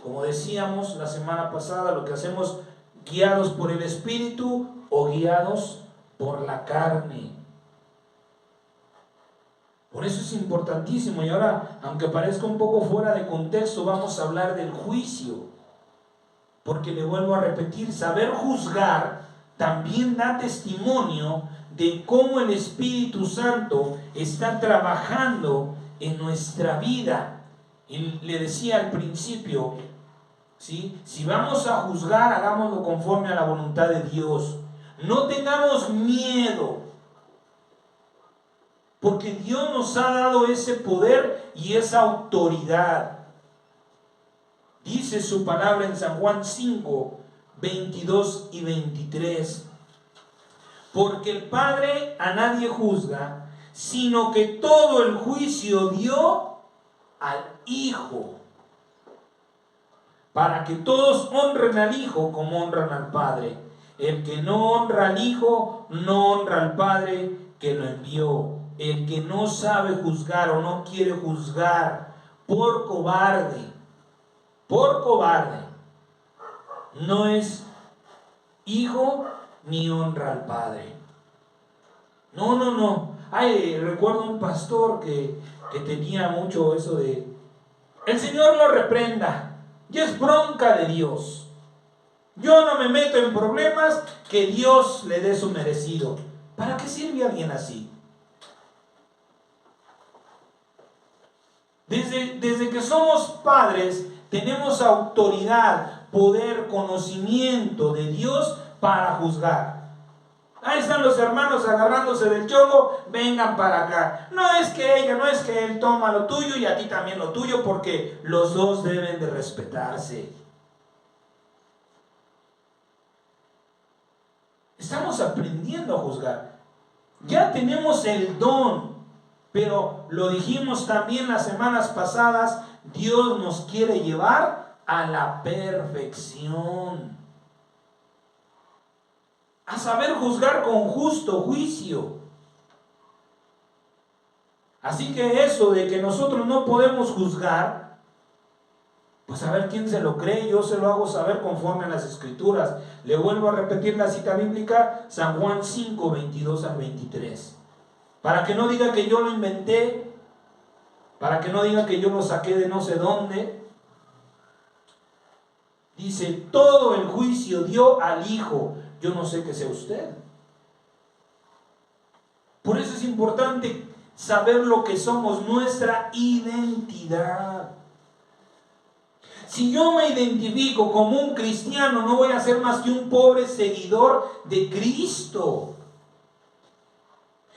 Como decíamos la semana pasada, lo que hacemos guiados por el Espíritu o guiados por la carne. Por eso es importantísimo. Y ahora, aunque parezca un poco fuera de contexto, vamos a hablar del juicio. Porque le vuelvo a repetir, saber juzgar también da testimonio de cómo el Espíritu Santo está trabajando en nuestra vida. Y le decía al principio, ¿sí? Si vamos a juzgar, hagámoslo conforme a la voluntad de Dios. No tengamos miedo, porque Dios nos ha dado ese poder y esa autoridad. Dice su palabra en San Juan 5, 22 y 23. Porque el Padre a nadie juzga, sino que todo el juicio dio al Hijo, para que todos honren al Hijo como honran al Padre. El que no honra al Hijo, no honra al Padre que lo envió. El que no sabe juzgar o no quiere juzgar por cobarde, no es hijo ni honra al Padre. No. Recuerdo un pastor que tenía mucho eso de: el Señor lo reprenda, y es bronca de Dios. Yo no me meto en problemas, que Dios le dé su merecido. ¿Para qué sirve alguien así? Desde que somos padres, tenemos autoridad, poder, conocimiento de Dios para juzgar. Ahí están los hermanos agarrándose del chongo, vengan para acá. No es que ella, no es que él, toma lo tuyo y a ti también lo tuyo, porque los dos deben de respetarse. Estamos aprendiendo a juzgar. Ya tenemos el don, pero lo dijimos también las semanas pasadas, Dios nos quiere llevar a la perfección, a saber juzgar con justo juicio. Así que eso de que nosotros no podemos juzgar, pues a ver quién se lo cree. Yo se lo hago saber conforme a las Escrituras. Le vuelvo a repetir la cita bíblica, San Juan 5, 22 al 23. Para que no diga que yo lo inventé, para que no diga que yo lo saqué de no sé dónde. Dice: todo el juicio dio al Hijo. Yo no sé qué sea usted. Por eso es importante saber lo que somos, nuestra identidad. Si yo me identifico como un cristiano, no voy a ser más que un pobre seguidor de Cristo.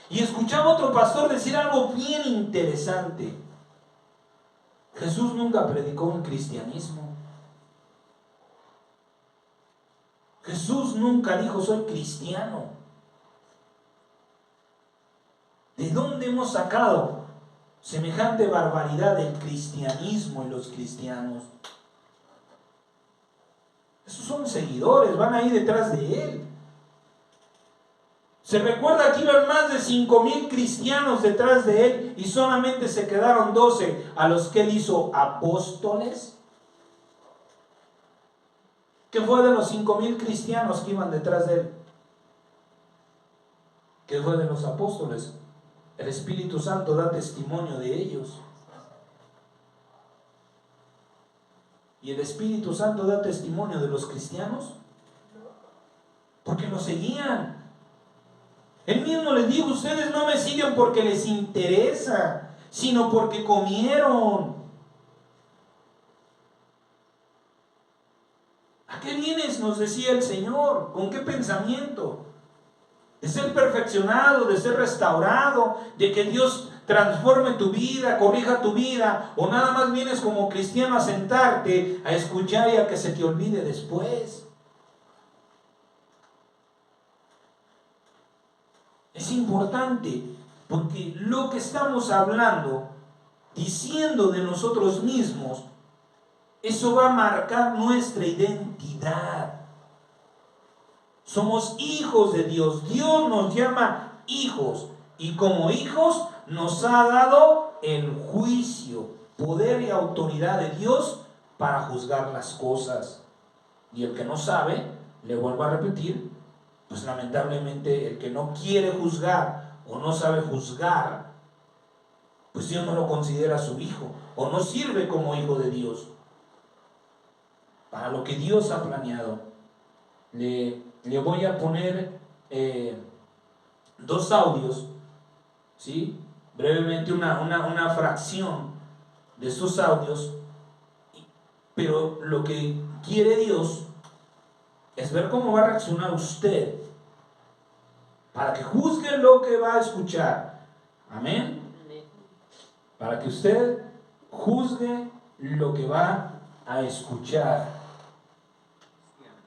Y escuchaba a otro pastor decir algo bien interesante. Jesús nunca predicó un cristianismo. Jesús nunca dijo: soy cristiano. ¿De dónde hemos sacado semejante barbaridad del cristianismo y los cristianos? Esos son seguidores, van ahí detrás de él. Se recuerda que iban más de 5,000 cristianos detrás de él y solamente se quedaron 12 a los que él hizo apóstoles. ¿Qué fue de los 5,000 cristianos que iban detrás de él? ¿Qué fue de los apóstoles? El Espíritu Santo da testimonio de ellos. ¿Y el Espíritu Santo da testimonio de los cristianos? Porque los seguían. Él mismo les dijo: ustedes no me siguen porque les interesa, sino porque comieron. ¿A qué vienes?, nos decía el Señor. ¿Con qué pensamiento? De ser perfeccionado, de ser restaurado, de que Dios transforme tu vida, corrija tu vida, o nada más vienes como cristiano a sentarte, a escuchar y a que se te olvide después. Es importante, porque lo que estamos hablando, diciendo de nosotros mismos, Eso va a marcar nuestra identidad. Somos hijos de Dios. Dios nos llama hijos. Y como hijos nos ha dado el juicio, poder y autoridad de Dios para juzgar las cosas. Y el que no sabe, le vuelvo a repetir, pues lamentablemente el que no quiere juzgar o no sabe juzgar, pues Dios no lo considera su hijo o no sirve como hijo de Dios para lo que Dios ha planeado. Le voy a poner 2 audios, ¿sí? Brevemente una fracción de estos audios, pero lo que quiere Dios es ver cómo va a reaccionar usted para que juzgue lo que va a escuchar. Amén. Para que usted juzgue lo que va a escuchar.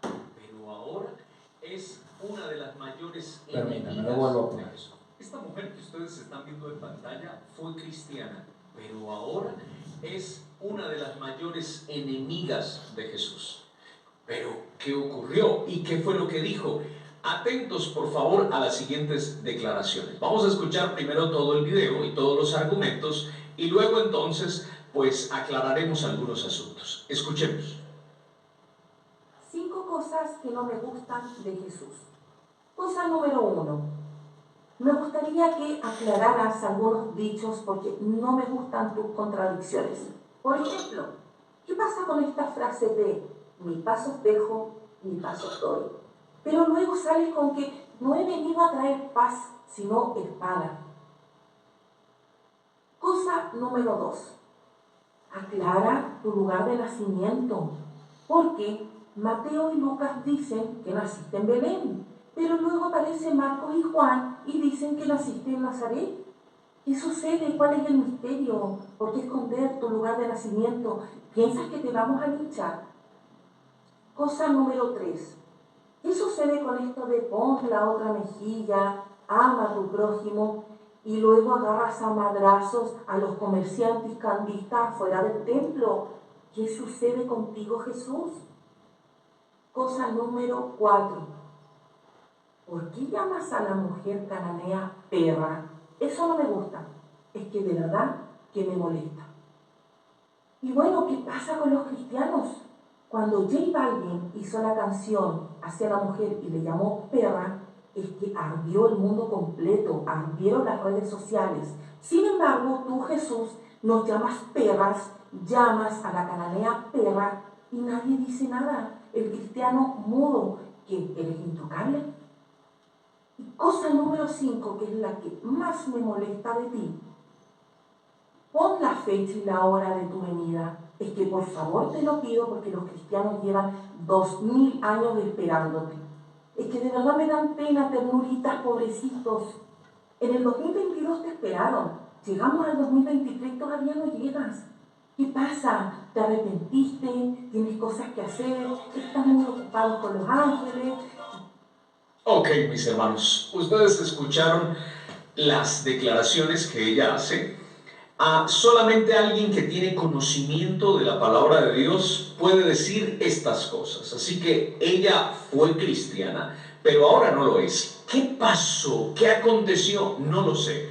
Pero ahora es una de las mayores Permítame, lo vuelvo a poner. Esta mujer que ustedes están viendo en pantalla fue cristiana, pero ahora es una de las mayores enemigas de Jesús. Pero, ¿qué ocurrió? ¿Y qué fue lo que dijo? Atentos, por favor, a las siguientes declaraciones. Vamos a escuchar primero todo el video y todos los argumentos, y luego entonces, pues, aclararemos algunos asuntos. Escuchemos. 5 cosas que no me gustan de Jesús. Cosa número 1. Me gustaría que aclararas algunos dichos porque no me gustan tus contradicciones. Por ejemplo, ¿qué pasa con esta frase de mi paso os dejo, mi paso os doy? Pero luego sales con que no he venido a traer paz, sino espada. Cosa número 2. Aclara tu lugar de nacimiento, porque Mateo y Lucas dicen que naciste en Belén, pero luego aparecen Marcos y Juan y dicen que naciste en Nazaret. ¿Qué sucede? ¿Cuál es el misterio? ¿Por qué esconder tu lugar de nacimiento? ¿Piensas que te vamos a linchar? Cosa número 3. ¿Qué sucede con esto de pon la otra mejilla, ama a tu prójimo y luego agarras a madrazos a los comerciantes cambistas fuera del templo? ¿Qué sucede contigo, Jesús? Cosa número 4. ¿Por qué llamas a la mujer cananea perra? Eso no me gusta. Es que de verdad que me molesta. Y bueno, ¿qué pasa con los cristianos? Cuando J Balvin hizo la canción hacia la mujer y le llamó perra, es que ardió el mundo completo, ardieron las redes sociales. Sin embargo, tú, Jesús, nos llamas perras, llamas a la cananea perra y nadie dice nada. El cristiano mudo, que eres intocable. Y cosa número 5, que es la que más me molesta de ti. Pon la fecha y la hora de tu venida. Es que por favor te lo pido porque los cristianos llevan 2000 años esperándote. Es que de verdad me dan pena, ternuritas, pobrecitos. En el 2022 te esperaron. Llegamos al 2023 y todavía no llegas. ¿Qué pasa? ¿Te arrepentiste? ¿Tienes cosas que hacer? ¿Estás muy ocupado con los ángeles? Ok, mis hermanos, ustedes escucharon las declaraciones que ella hace. Solamente alguien que tiene conocimiento de la palabra de Dios puede decir estas cosas. Así que ella fue cristiana, pero ahora no lo es. ¿Qué pasó? ¿Qué aconteció? No lo sé.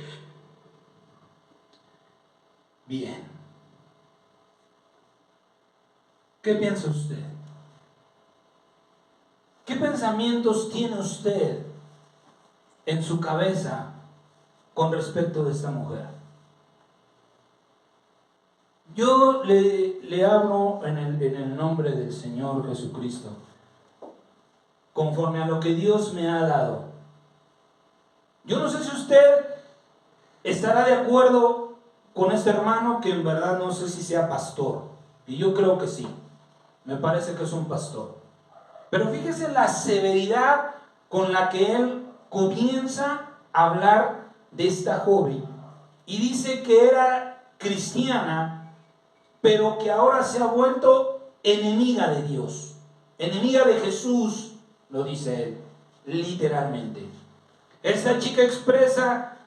Bien. ¿Qué piensa usted? ¿Qué pensamientos tiene usted en su cabeza con respecto de esta mujer? Yo le hablo en el nombre del Señor Jesucristo, conforme a lo que Dios me ha dado. Yo no sé si usted estará de acuerdo con este hermano, que en verdad no sé si sea pastor, y yo creo que sí, me parece que es un pastor. Pero fíjese la severidad con la que él comienza a hablar de esta joven, y dice que era cristiana, pero que ahora se ha vuelto enemiga de Dios, enemiga de Jesús, lo dice él, literalmente. Esta chica expresa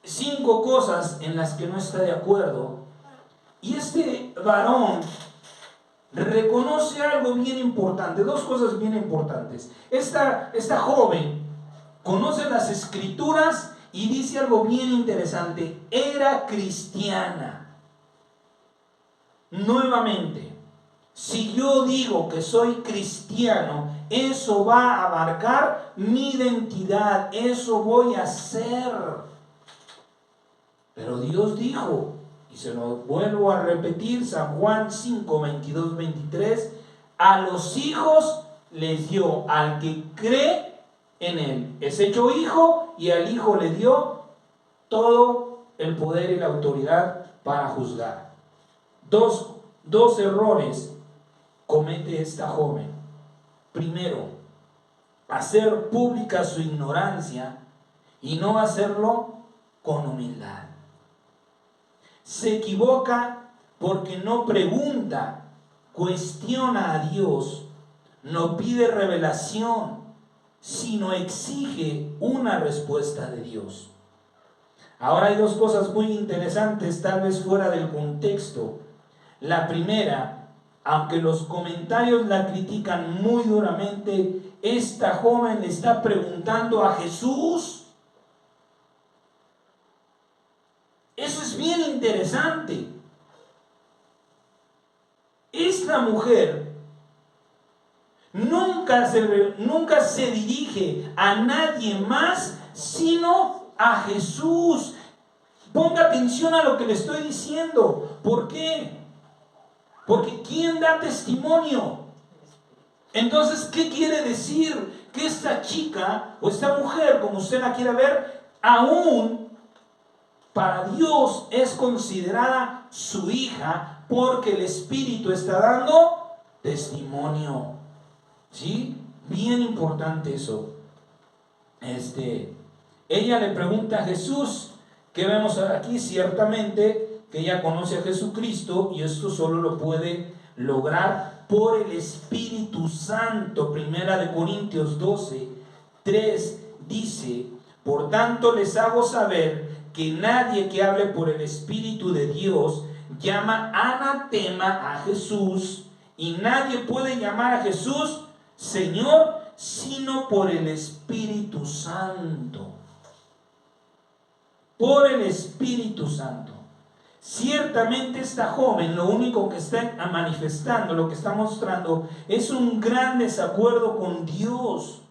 5 cosas en las que no está de acuerdo, y este varón reconoce algo bien importante, dos cosas bien importantes. Esta joven conoce las escrituras y dice algo bien interesante: era cristiana. Nuevamente, si yo digo que soy cristiano, eso va a abarcar mi identidad, eso voy a ser. Pero Dios dijo, y se lo vuelvo a repetir, San Juan 5, 22, 23, a los hijos les dio, al que cree en él es hecho hijo, y al hijo le dio todo el poder y la autoridad para juzgar. Dos errores comete esta joven. Primero, hacer pública su ignorancia y no hacerlo con humildad. Se equivoca porque no pregunta, cuestiona a Dios, no pide revelación, sino exige una respuesta de Dios. Ahora hay dos cosas muy interesantes, tal vez fuera del contexto. La primera, aunque los comentarios la critican muy duramente, esta joven le está preguntando a Jesús. Eso es bien interesante. Esta mujer nunca se dirige a nadie más sino a Jesús. Ponga atención a lo que le estoy diciendo. ¿Por qué? Porque ¿quién da testimonio? Entonces, ¿qué quiere decir? Que esta chica o esta mujer, como usted la quiera ver, aún para Dios es considerada su hija, porque el Espíritu está dando testimonio. ¿Sí? Bien importante eso. Ella le pregunta a Jesús, que vemos aquí ciertamente que ella conoce a Jesucristo, y esto solo lo puede lograr por el Espíritu Santo. Primera de Corintios 12, 3 dice: por tanto les hago saber que nadie que hable por el Espíritu de Dios llama anatema a Jesús, y nadie puede llamar a Jesús Señor sino por el Espíritu Santo. Por el Espíritu Santo. Ciertamente esta joven lo único que está manifestando, lo que está mostrando, es un gran desacuerdo con Dios.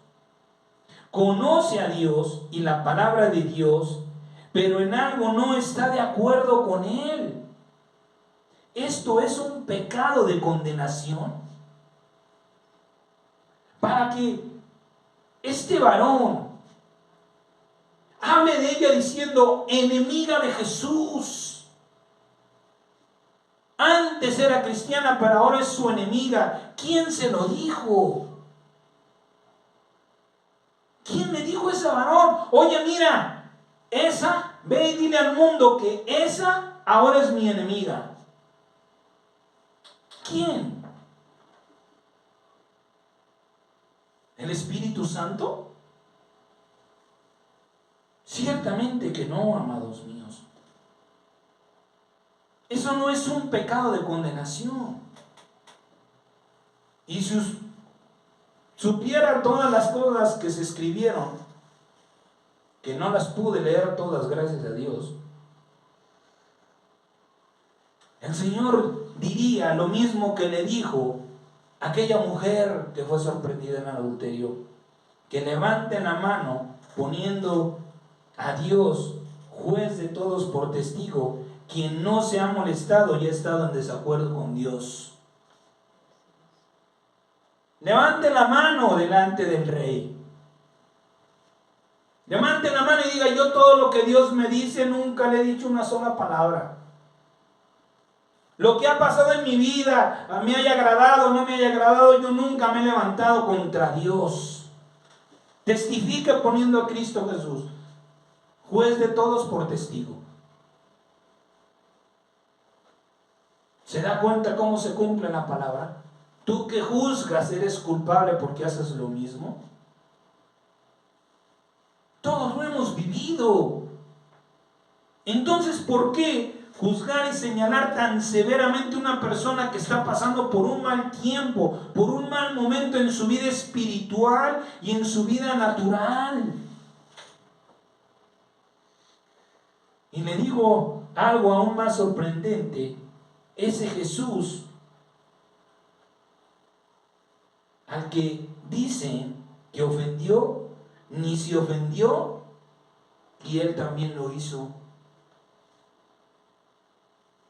Conoce a Dios y la palabra de Dios, pero en algo no está de acuerdo con Él. Esto es un pecado de condenación. Para que este varón hable de ella diciendo enemiga de Jesús. Antes era cristiana, pero ahora es su enemiga. ¿Quién se lo dijo? ¿Quién le dijo a ese varón? Oye, mira, esa, ve y dile al mundo que esa ahora es mi enemiga. ¿Quién? ¿El Espíritu Santo? Ciertamente que no, amados míos. Eso no es un pecado de condenación. Y si supieran todas las cosas que se escribieron, que no las pude leer todas, gracias a Dios, el Señor diría lo mismo que le dijo a aquella mujer que fue sorprendida en adulterio, que levante la mano poniendo a Dios, juez de todos, por testigo, quien no se ha molestado y ha estado en desacuerdo con Dios. Levante la mano delante del rey. Levante la mano y diga: yo todo lo que Dios me dice nunca le he dicho una sola palabra. Lo que ha pasado en mi vida, a mí haya agradado o no me haya agradado, yo nunca me he levantado contra Dios. Testifique poniendo a Cristo Jesús, juez de todos, por testigo. ¿Se da cuenta cómo se cumple la palabra? Tú que juzgas, ¿eres culpable porque haces lo mismo? Todos lo hemos vivido. Entonces, ¿por qué juzgar y señalar tan severamente a una persona que está pasando por un mal tiempo, por un mal momento en su vida espiritual y en su vida natural. Y le digo algo aún más sorprendente: ese Jesús al que dicen que ofendió, ni se ofendió, y él también lo hizo.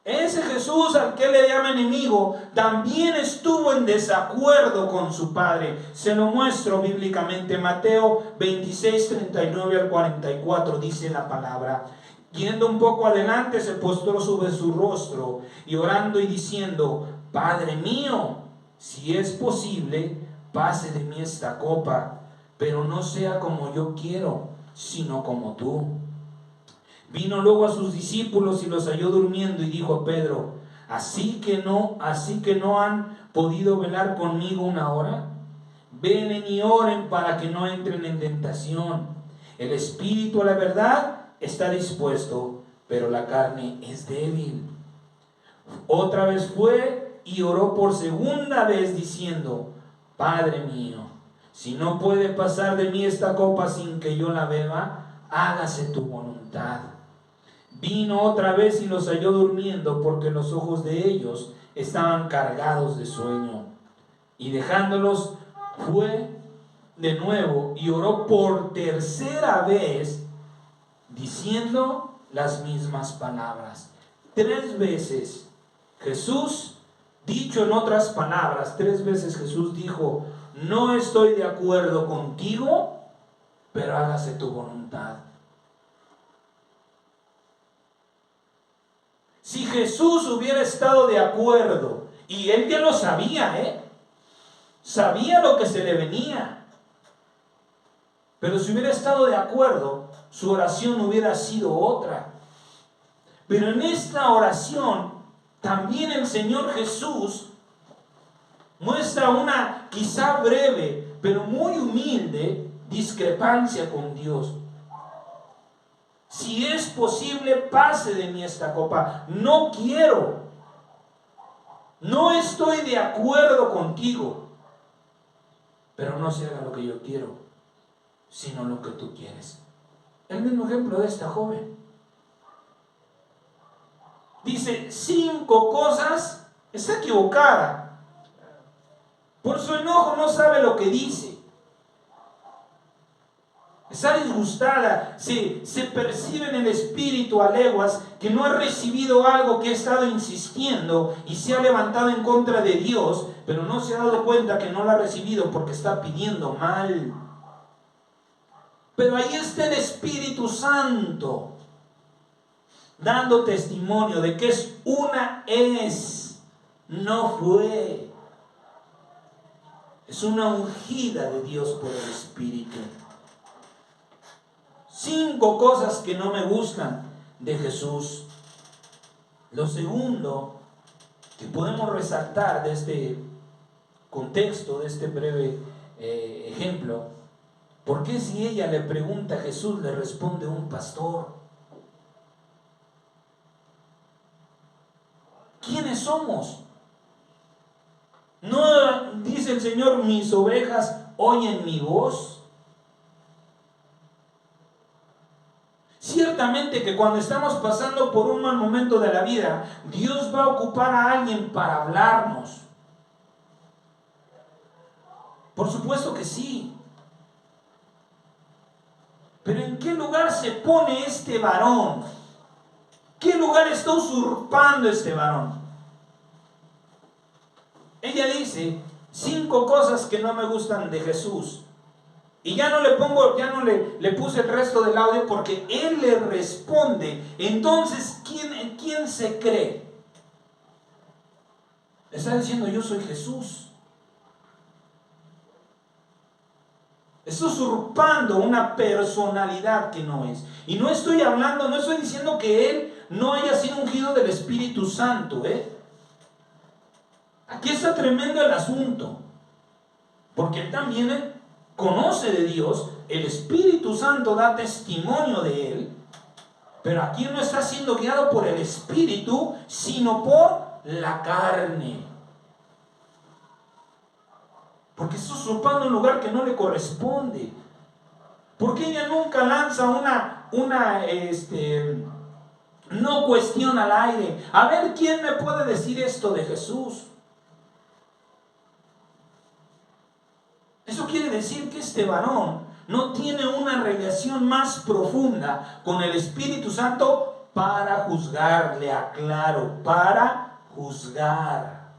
Ese Jesús al que le llama enemigo también estuvo en desacuerdo con su Padre. Se lo muestro bíblicamente. Mateo 26, 39 al 44 dice la palabra: yendo un poco adelante, se postró sobre su rostro y orando y diciendo: Padre mío, si es posible, pase de mí esta copa, pero no sea como yo quiero, sino como tú. Vino luego a sus discípulos y los halló durmiendo y dijo a Pedro: así que no han podido velar conmigo una hora. Velen y oren para que no entren en tentación. El espíritu, a la verdad, está dispuesto, pero la carne es débil. Otra vez fue y oró por segunda vez diciendo: Padre mío, si no puede pasar de mí esta copa sin que yo la beba, hágase tu voluntad. Vino otra vez y los halló durmiendo, porque los ojos de ellos estaban cargados de sueño. Y dejándolos, fue de nuevo y oró por tercera vez, diciendo las mismas palabras. 3 veces Jesús, dicho en otras palabras, 3 veces Jesús dijo: no estoy de acuerdo contigo, pero hágase tu voluntad. Si Jesús hubiera estado de acuerdo, y él ya lo sabía, sabía lo que se le venía, pero si hubiera estado de acuerdo, su oración hubiera sido otra. Pero en esta oración, también el Señor Jesús muestra una quizá breve, pero muy humilde discrepancia con Dios. Si es posible, pase de mí esta copa. No quiero. No estoy de acuerdo contigo. Pero no se haga lo que yo quiero, sino lo que tú quieres. El mismo ejemplo de esta joven. Dice 5 cosas, está equivocada. Por su enojo no sabe lo que dice. Está disgustada, se percibe en el espíritu a leguas que no ha recibido algo que ha estado insistiendo y se ha levantado en contra de Dios, pero no se ha dado cuenta que no lo ha recibido porque está pidiendo mal. Pero ahí está el Espíritu Santo dando testimonio de que es una no fue. Es una ungida de Dios por el Espíritu. 5 cosas que no me gustan de Jesús. Lo segundo que podemos resaltar de este contexto, de este breve ejemplo: ¿por qué si ella le pregunta a Jesús, le responde un pastor? ¿Quiénes somos? ¿No dice el Señor: mis ovejas oyen mi voz? Ciertamente que cuando estamos pasando por un mal momento de la vida, Dios va a ocupar a alguien para hablarnos. Por supuesto que sí. Pero ¿en qué lugar se pone este varón? ¿Qué lugar está usurpando este varón? Ella dice 5 cosas que no me gustan de Jesús. Y ya no le puse el resto del audio porque él le responde. Entonces, ¿quién se cree? Está diciendo: yo soy Jesús. Está usurpando una personalidad que no es. Y no estoy diciendo que él no haya sido ungido del Espíritu Santo, Aquí está tremendo el asunto. Porque él también conoce de Dios, el Espíritu Santo da testimonio de él, Pero aquí no está siendo guiado por el Espíritu, sino por la carne. Porque está usurpando un lugar que no le corresponde. Porque ella nunca lanza no cuestiona al aire. A ver, ¿quién me puede decir esto de Jesús? Eso quiere decir que este varón no tiene una relación más profunda con el Espíritu Santo para juzgar, le aclaro, para juzgar.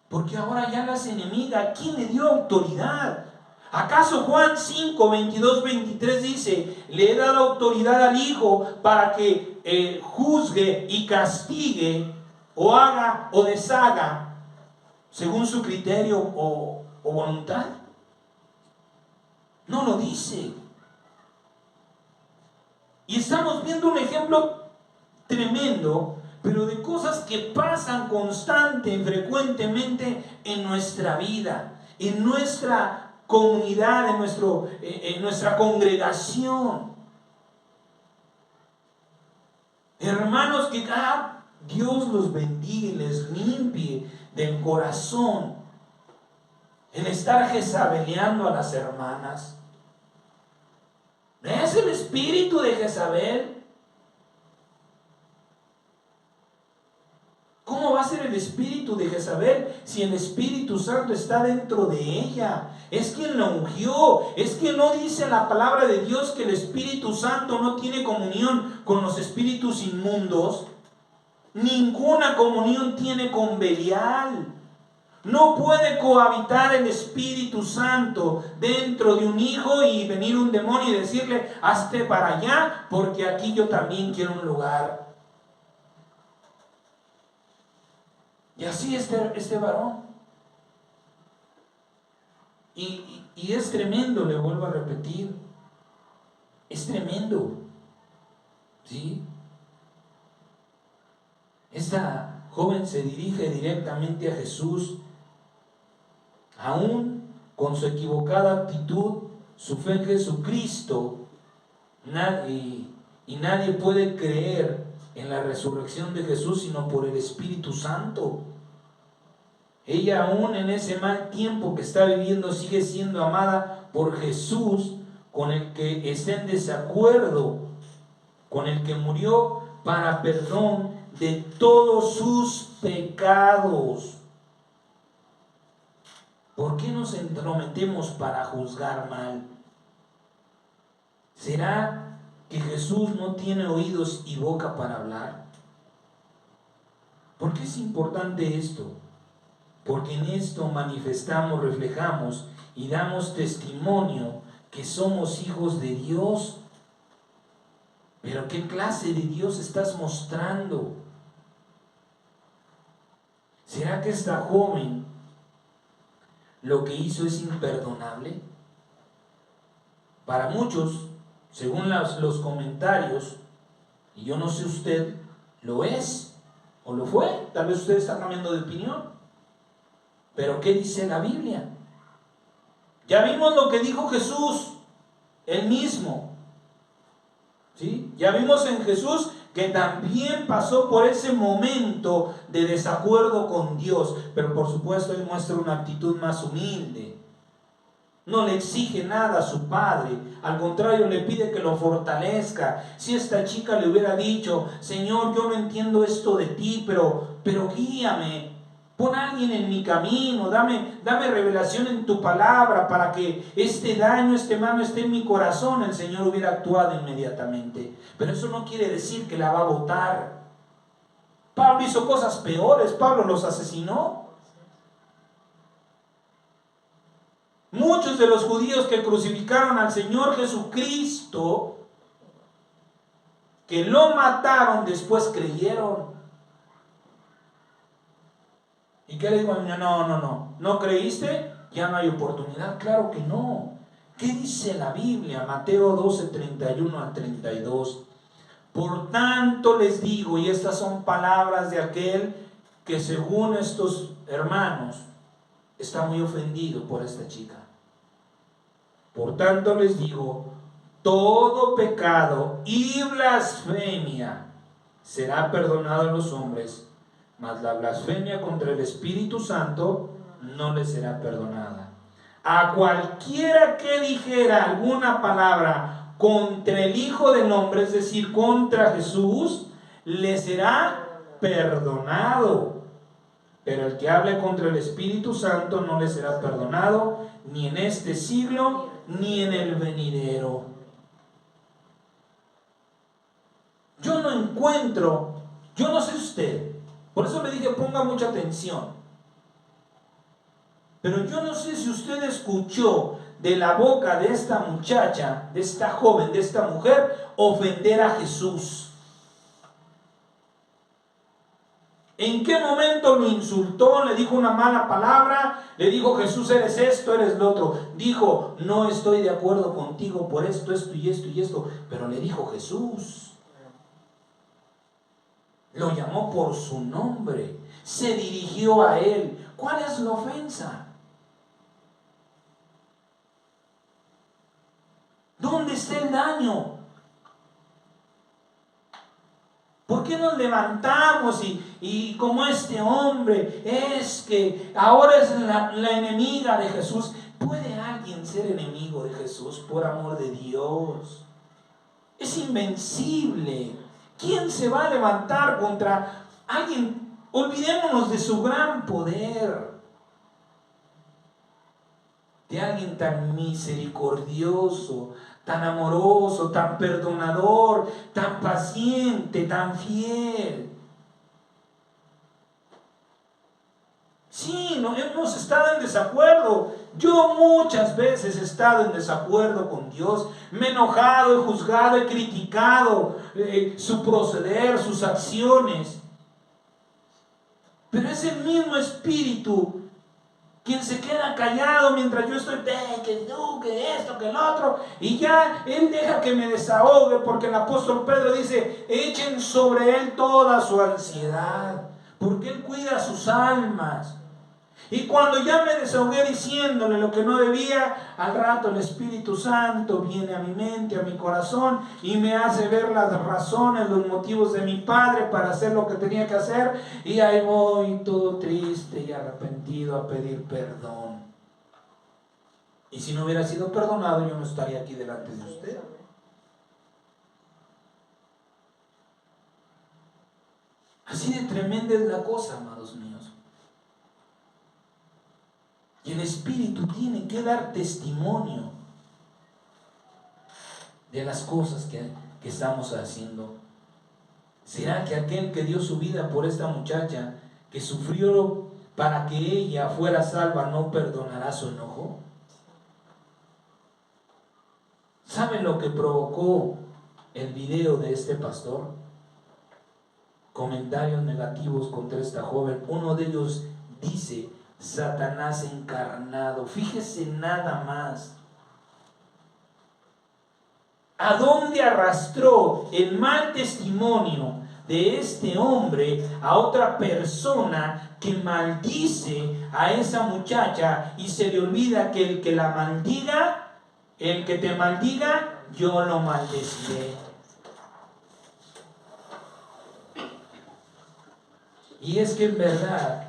Porque ahora ya las enemigas, ¿quién le dio autoridad? ¿Acaso Juan 5, 22, 23 dice, le he dado autoridad al Hijo para que juzgue y castigue o haga o deshaga según su criterio o voluntad? No lo dice. Y estamos viendo un ejemplo tremendo, pero de cosas que pasan constante y frecuentemente en nuestra vida, en nuestra comunidad, en nuestra congregación. Hermanos que Dios los bendiga y les limpie del corazón el estar jezabeleando a las hermanas. ¿Es el espíritu de Jezabel? ¿Cómo va a ser el espíritu de Jezabel si el Espíritu Santo está dentro de ella? Es quien la ungió. Es que no dice la palabra de Dios que el Espíritu Santo no tiene comunión con los espíritus inmundos. Ninguna comunión tiene con Belial. No puede cohabitar el Espíritu Santo dentro de un hijo y venir un demonio y decirle, hazte para allá, porque aquí yo también quiero un lugar. Y así este varón. Y es tremendo, le vuelvo a repetir. Es tremendo. ¿Sí? Esta joven se dirige directamente a Jesús, aún con su equivocada actitud, su fe en Jesucristo. Y nadie puede creer en la resurrección de Jesús sino por el Espíritu Santo. Ella aún en ese mal tiempo que está viviendo sigue siendo amada por Jesús, con el que está en desacuerdo, con el que murió para perdón de todos sus pecados. ¿Por qué nos entrometemos para juzgar mal? ¿Será que Jesús no tiene oídos y boca para hablar? ¿Por qué es importante esto? Porque en esto manifestamos, reflejamos y damos testimonio que somos hijos de Dios. Pero ¿qué clase de Dios estás mostrando? ¿Será que esta joven lo que hizo es imperdonable? Para muchos, según los comentarios, y yo no sé usted, lo es o lo fue. Tal vez usted está cambiando de opinión. Pero ¿qué dice la Biblia? Ya vimos lo que dijo Jesús, él mismo. ¿Sí? Ya vimos en Jesús que también pasó por ese momento de desacuerdo con Dios, pero por supuesto él muestra una actitud más humilde. No le exige nada a su padre, al contrario le pide que lo fortalezca. Si esta chica le hubiera dicho, Señor, yo no entiendo esto de ti, pero guíame, pon a alguien en mi camino, dame revelación en tu palabra para que este daño, este mal no esté en mi corazón, el Señor hubiera actuado inmediatamente. Pero eso no quiere decir que la va a botar. Pablo hizo cosas peores, Pablo los asesinó. Muchos de los judíos que crucificaron al Señor Jesucristo, que lo mataron, después creyeron. ¿Y qué le digo al niño? ¿No creíste? Ya no hay oportunidad. Claro que no. ¿Qué dice la Biblia? Mateo 12, 31 al 32. Por tanto les digo, y estas son palabras de aquel que según estos hermanos está muy ofendido por esta chica. Por tanto les digo, todo pecado y blasfemia será perdonado a los hombres, mas la blasfemia contra el Espíritu Santo no le será perdonada. A cualquiera que dijera alguna palabra contra el Hijo del Hombre, es decir, contra Jesús, le será perdonado. Pero el que hable contra el Espíritu Santo no le será perdonado, ni en este siglo, ni en el venidero. Yo no encuentro, yo no sé usted, por eso le dije ponga mucha atención. Pero yo no sé si usted escuchó de la boca de esta muchacha, de esta joven, de esta mujer, ofender a Jesús. ¿En qué momento lo insultó? ¿Le dijo una mala palabra? ¿Le dijo Jesús eres esto, eres lo otro? Dijo no estoy de acuerdo contigo por esto, esto y esto y esto. Pero le dijo Jesús. Lo llamó por su nombre. Se dirigió a él. ¿Cuál es la ofensa? ¿Dónde está el daño? ¿Por qué nos levantamos y como este hombre es que ahora es la enemiga de Jesús? ¿Puede alguien ser enemigo de Jesús por amor de Dios? Es invencible. ¿Quién se va a levantar contra alguien? Olvidémonos de su gran poder, de alguien tan misericordioso, tan amoroso, tan perdonador, tan paciente, tan fiel. Sí, no, hemos estado en desacuerdo. Yo muchas veces he estado en desacuerdo con Dios. Me he enojado, he juzgado, he criticado su proceder, sus acciones. Pero es el mismo Espíritu quien se queda callado mientras yo estoy, que tú, que esto, que el otro, y ya Él deja que me desahogue, porque el apóstol Pedro dice, echen sobre Él toda su ansiedad, porque Él cuida sus almas. Y cuando ya me desahogué diciéndole lo que no debía, al rato el Espíritu Santo viene a mi mente, a mi corazón, y me hace ver las razones, los motivos de mi Padre para hacer lo que tenía que hacer, y ahí voy todo triste y arrepentido a pedir perdón. Y si no hubiera sido perdonado, yo no estaría aquí delante de usted. Así de tremenda es la cosa, amados míos. Y el Espíritu tiene que dar testimonio de las cosas que estamos haciendo. ¿Será que aquel que dio su vida por esta muchacha, que sufrió para que ella fuera salva, no perdonará su enojo? ¿Saben lo que provocó el video de este pastor? Comentarios negativos contra esta joven. Uno de ellos dice: Satanás encarnado. Fíjese nada más a dónde arrastró el mal testimonio de este hombre a otra persona que maldice a esa muchacha, y se le olvida que el que la maldiga, el que te maldiga, yo lo maldeciré. Y es que en verdad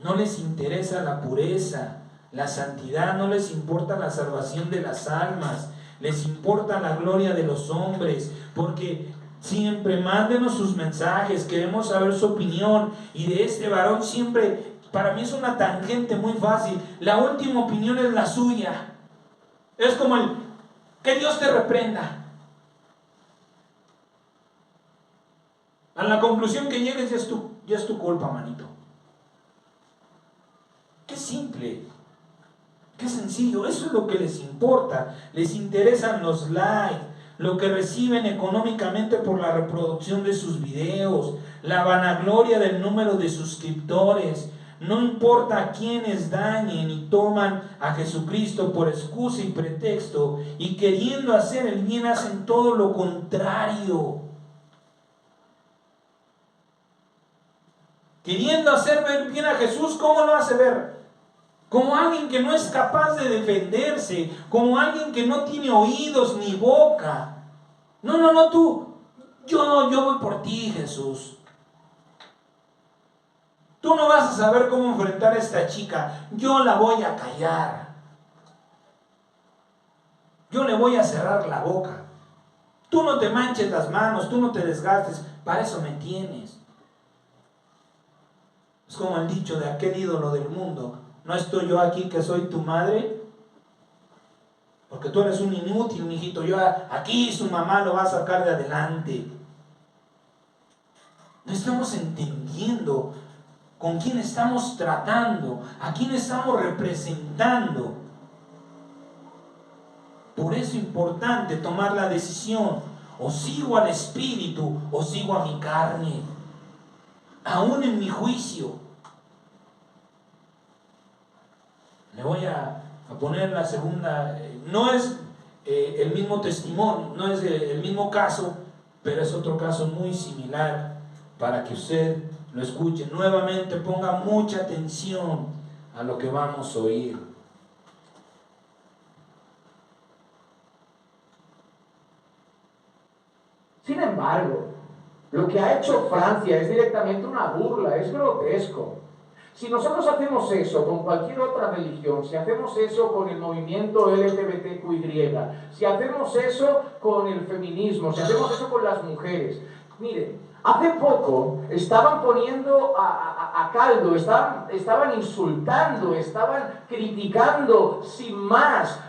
no les interesa la pureza, la santidad, no les importa la salvación de las almas, les importa la gloria de los hombres, porque siempre mándenos sus mensajes, queremos saber su opinión. Y de este varón siempre, para mí es una tangente muy fácil, la última opinión es la suya. Es como el, que Dios te reprenda. A la conclusión que llegues ya es tu culpa, manito. Qué simple, qué sencillo. Eso es lo que les importa. Les interesan los likes, lo que reciben económicamente por la reproducción de sus videos, la vanagloria del número de suscriptores. No importa a quienes dañen y toman a Jesucristo por excusa y pretexto, y queriendo hacer el bien hacen todo lo contrario. Queriendo hacer ver bien a Jesús, ¿cómo lo hace ver? como alguien que no es capaz de defenderse, como alguien que no tiene oídos ni boca. No, yo voy por ti, Jesús. Tú no vas a saber cómo enfrentar a esta chica, yo la voy a callar. Yo le voy a cerrar la boca. Tú no te manches las manos, tú no te desgastes, para eso me tienes. Es como el dicho de aquel ídolo del mundo: ¿no estoy yo aquí que soy tu madre? Porque tú eres un inútil, mijito. Yo aquí su mamá lo va a sacar de adelante. No estamos entendiendo con quién estamos tratando, a quién estamos representando. Por eso es importante tomar la decisión: o sigo al Espíritu o sigo a mi carne, aún en mi juicio. Me voy a poner la segunda. No es el mismo testimonio, no es el mismo caso, pero es otro caso muy similar para que usted lo escuche. Nuevamente ponga mucha atención a lo que vamos a oír. Sin embargo, lo que ha hecho Francia es directamente una burla, es grotesco. Si nosotros hacemos eso con cualquier otra religión, si hacemos eso con el movimiento LGBTQY, si hacemos eso con el feminismo, si hacemos eso con las mujeres, miren, hace poco estaban poniendo a caldo, estaban insultando, estaban criticando sin más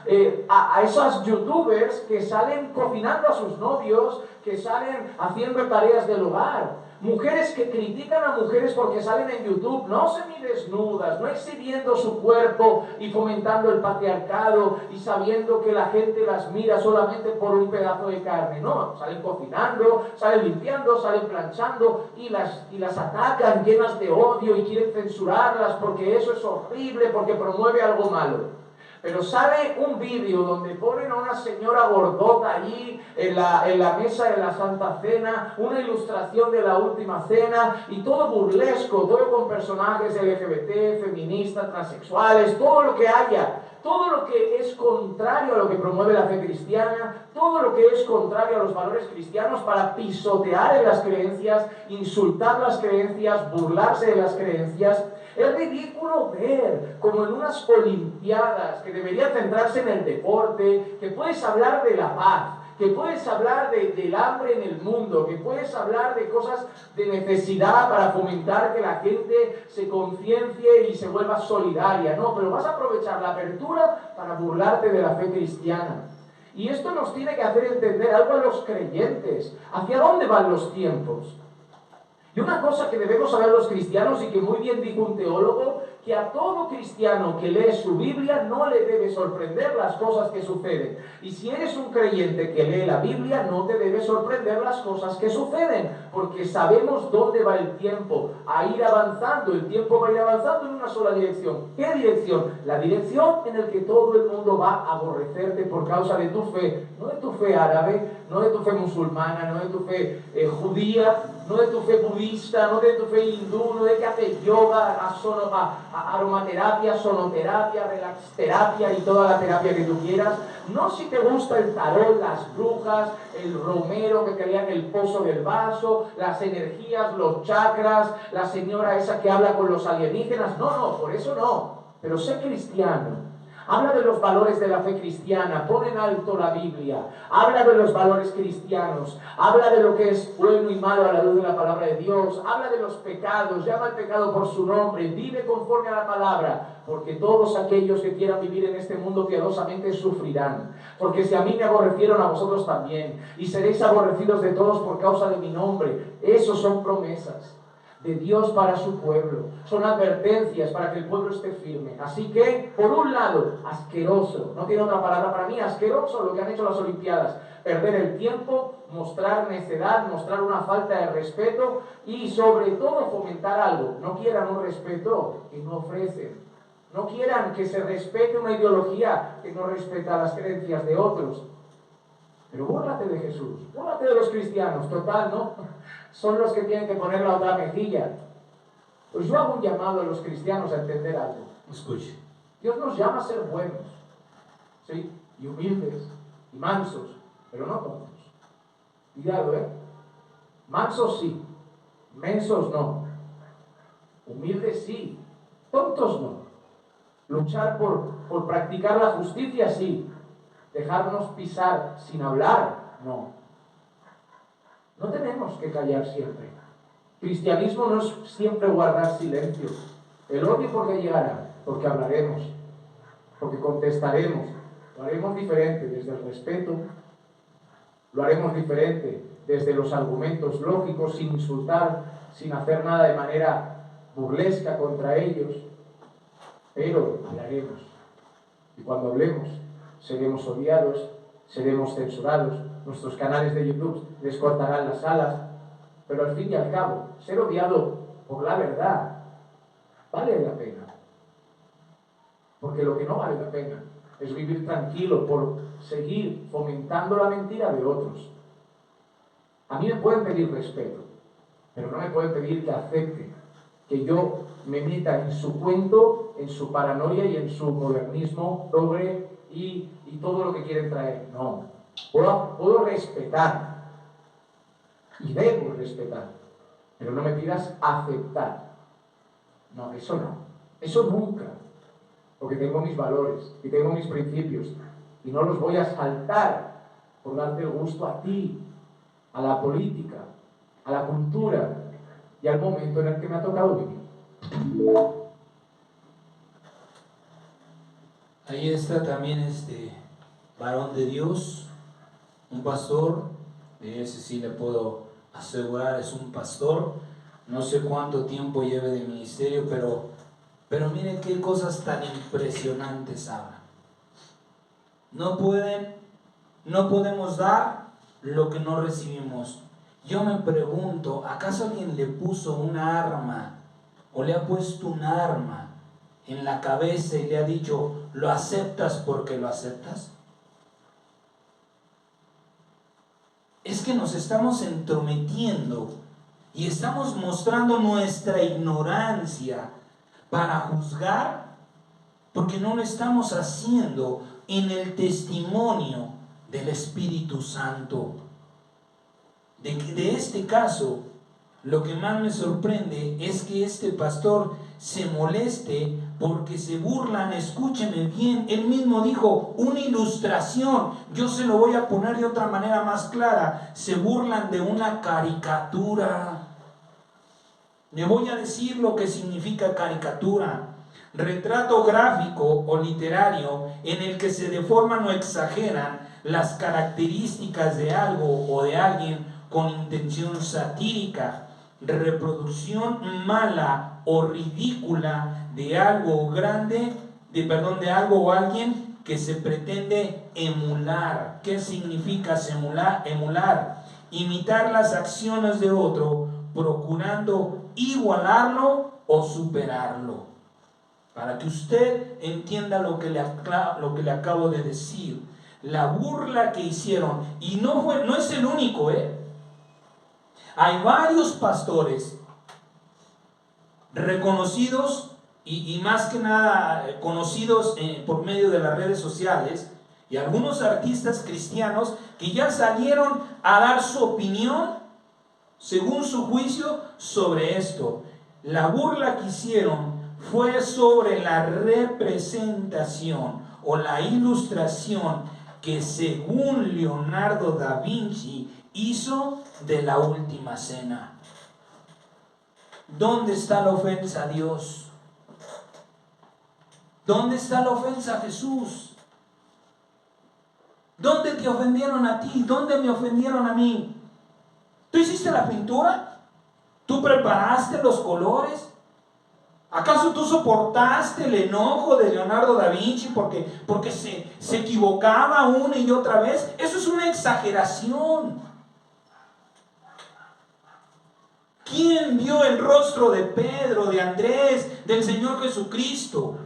a esas youtubers que salen cocinando a sus novios, que salen haciendo tareas del hogar. Mujeres que critican a mujeres porque salen en YouTube, no semidesnudas, no exhibiendo su cuerpo y fomentando el patriarcado y sabiendo que la gente las mira solamente por un pedazo de carne. No, salen cocinando, salen limpiando, salen planchando y las atacan llenas de odio y quieren censurarlas porque eso es horrible, porque promueve algo malo. Pero sale un vídeo donde ponen a una señora gordota allí en la mesa de la Santa Cena, una ilustración de la Última Cena, y todo burlesco, todo con personajes LGBT, feministas, transexuales, todo lo que haya, todo lo que es contrario a lo que promueve la fe cristiana, todo lo que es contrario a los valores cristianos, para pisotear en las creencias, insultar las creencias, burlarse de las creencias. Es ridículo ver como en unas olimpiadas que deberían centrarse en el deporte, que puedes hablar de la paz, que puedes hablar del hambre en el mundo, que puedes hablar de cosas de necesidad para fomentar que la gente se conciencie y se vuelva solidaria. No, pero vas a aprovechar la apertura para burlarte de la fe cristiana. Y esto nos tiene que hacer entender algo a los creyentes. ¿Hacia dónde van los tiempos? Y una cosa que debemos saber los cristianos, y que muy bien dijo un teólogo, que a todo cristiano que lee su Biblia no le debe sorprender las cosas que suceden. Y si eres un creyente que lee la Biblia, no te debe sorprender las cosas que suceden, porque sabemos dónde va el tiempo, a ir avanzando. El tiempo va a ir avanzando en una sola dirección. ¿Qué dirección? La dirección en la que todo el mundo va a aborrecerte por causa de tu fe. No de tu fe árabe, no de tu fe musulmana, no de tu fe judía, no de tu fe budista, no de tu fe hindú, no de que haces yoga, aromaterapia, sonoterapia, relaxterapia y toda la terapia que tú quieras. No si te gusta el tarot, las brujas, el romero que crea en el pozo del vaso, las energías, los chakras, la señora esa que habla con los alienígenas. No, por eso no. Pero sé cristiano. Habla de los valores de la fe cristiana, pone en alto la Biblia, habla de los valores cristianos, habla de lo que es bueno y malo a la luz de la palabra de Dios, habla de los pecados, llama al pecado por su nombre, vive conforme a la palabra, porque todos aquellos que quieran vivir en este mundo piadosamente sufrirán. Porque si a mí me aborrecieron, a vosotros también, y seréis aborrecidos de todos por causa de mi nombre. Esos son promesas de Dios para su pueblo, son advertencias para que el pueblo esté firme. Así que, por un lado, asqueroso, no tiene otra palabra para mí, asqueroso lo que han hecho las Olimpiadas, perder el tiempo, mostrar necedad, mostrar una falta de respeto y sobre todo fomentar algo. No quieran un respeto que no ofrecen, no quieran que se respete una ideología que no respeta las creencias de otros. Pero búrlate de Jesús, búrlate de los cristianos, total, ¿no? Son los que tienen que poner la otra mejilla. Pues yo hago un llamado a los cristianos a entender algo. Escuche. Dios nos llama a ser buenos, ¿sí? Y humildes, y mansos, pero no tontos. Cuidado, mansos sí, mensos no. Humildes sí, tontos no. Luchar por practicar la justicia sí. Dejarnos pisar sin hablar, no. No tenemos que callar siempre. Cristianismo no es siempre guardar silencio. El odio, ¿por qué llegará? Porque hablaremos, porque contestaremos. Lo haremos diferente desde el respeto, lo haremos diferente desde los argumentos lógicos, sin insultar, sin hacer nada de manera burlesca contra ellos, pero hablaremos. Y cuando hablemos, seremos odiados, seremos censurados, nuestros canales de YouTube les cortarán las alas, pero al fin y al cabo, ser odiado por la verdad vale la pena. Porque lo que no vale la pena es vivir tranquilo por seguir fomentando la mentira de otros. A mí me pueden pedir respeto, pero no me pueden pedir que acepte que yo me meta en su cuento, en su paranoia y en su modernismo progre y todo lo que quieren traer. No, puedo respetar y debo respetar, pero no me pidas aceptar. No, eso nunca, porque tengo mis valores y tengo mis principios y no los voy a saltar por darte el gusto a ti, a la política, a la cultura y al momento en el que me ha tocado vivir. Ahí está también este varón de Dios, un pastor, de ese sí le puedo asegurar, es un pastor, no sé cuánto tiempo lleve de ministerio, pero miren qué cosas tan impresionantes habla. No podemos dar lo que no recibimos. Yo me pregunto, ¿acaso alguien le puso una arma o le ha puesto un arma en la cabeza y le ha dicho, ¿lo aceptas porque lo aceptas? Es que nos estamos entrometiendo y estamos mostrando nuestra ignorancia para juzgar, porque no lo estamos haciendo en el testimonio del Espíritu Santo. De este caso, lo que más me sorprende es que este pastor se moleste porque se burlan. Escúcheme bien, él mismo dijo una ilustración. Yo se lo voy a poner de otra manera más clara. Se burlan de una caricatura. Le voy a decir lo que significa caricatura: retrato gráfico o literario en el que se deforman o exageran las características de algo o de alguien con intención satírica, reproducción mala o ridícula de algo de algo o alguien que se pretende emular. ¿Qué significa emular? Imitar las acciones de otro, procurando igualarlo o superarlo. Para que usted entienda lo que le acabo de decir, la burla que hicieron, y no es el único, hay varios pastores reconocidos y más que nada conocidos por medio de las redes sociales, y algunos artistas cristianos que ya salieron a dar su opinión según su juicio sobre esto. La burla que hicieron fue sobre la representación o la ilustración que según Leonardo da Vinci hizo de la última cena. ¿Dónde está la ofensa a Dios? ¿Dónde está la ofensa a Jesús? ¿Dónde te ofendieron a ti? ¿Dónde me ofendieron a mí? ¿Tú hiciste la pintura? ¿Tú preparaste los colores? ¿Acaso tú soportaste el enojo de Leonardo da Vinci porque se equivocaba una y otra vez? Eso es una exageración. ¿Quién vio el rostro de Pedro, de Andrés, del Señor Jesucristo?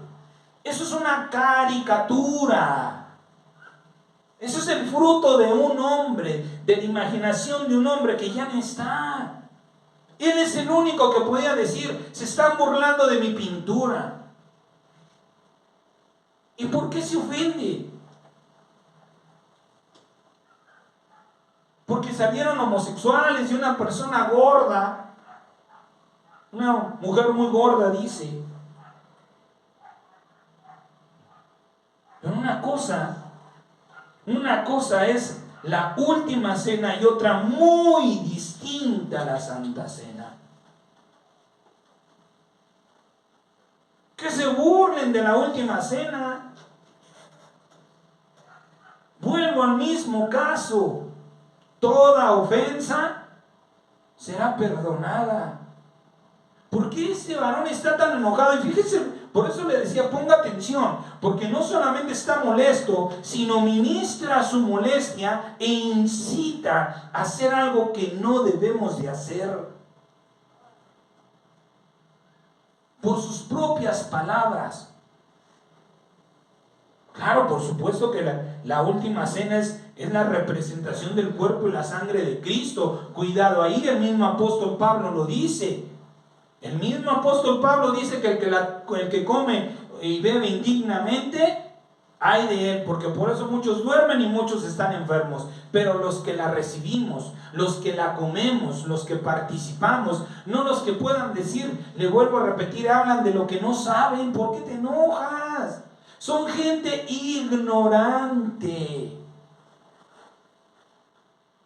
Eso es una caricatura. Eso es el fruto de un hombre, de la imaginación de un hombre que ya no está. Él es el único que podía decir, se están burlando de mi pintura. ¿Y por qué se ofende? Porque salieron homosexuales y una persona gorda, una mujer muy gorda, dice. Pero una cosa es la última cena y otra muy distinta a la Santa Cena. Que se burlen de la última cena. Vuelvo al mismo caso. Toda ofensa será perdonada. ¿Por qué este varón está tan enojado? Y fíjese, por eso le decía, ponga atención, porque no solamente está molesto, sino ministra su molestia e incita a hacer algo que no debemos de hacer. Por sus propias palabras. Claro, por supuesto que la última cena es la representación del cuerpo y la sangre de Cristo. Cuidado ahí, el mismo apóstol Pablo lo dice. El mismo apóstol Pablo dice que el que come y bebe indignamente, ay de él, porque por eso muchos duermen y muchos están enfermos. Pero los que la recibimos, los que la comemos, los que participamos, no los que puedan decir, le vuelvo a repetir, hablan de lo que no saben. ¿Por qué te enojas? Son gente ignorante.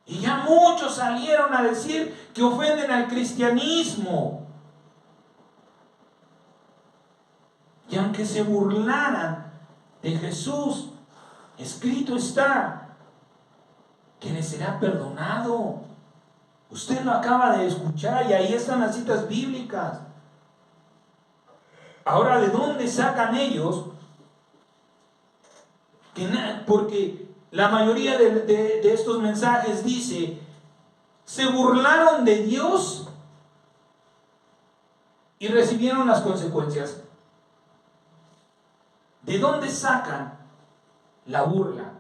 Y ya muchos salieron a decir que ofenden al cristianismo. Y aunque se burlaran de Jesús, escrito está que les será perdonado. Usted lo acaba de escuchar y ahí están las citas bíblicas. Ahora, ¿de dónde sacan ellos? Porque la mayoría de estos mensajes dice, se burlaron de Dios y recibieron las consecuencias. ¿De dónde sacan la burla?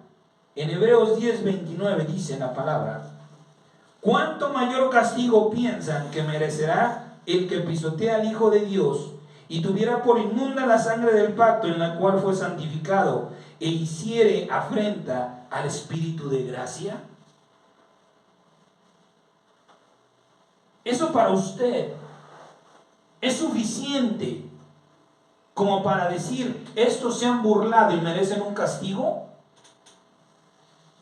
En Hebreos 10:29 dice la palabra, ¿cuánto mayor castigo piensan que merecerá el que pisotea al Hijo de Dios y tuviera por inmunda la sangre del pacto en la cual fue santificado e hiciere afrenta al Espíritu de gracia? Eso para usted es suficiente como para decir, estos se han burlado y merecen un castigo.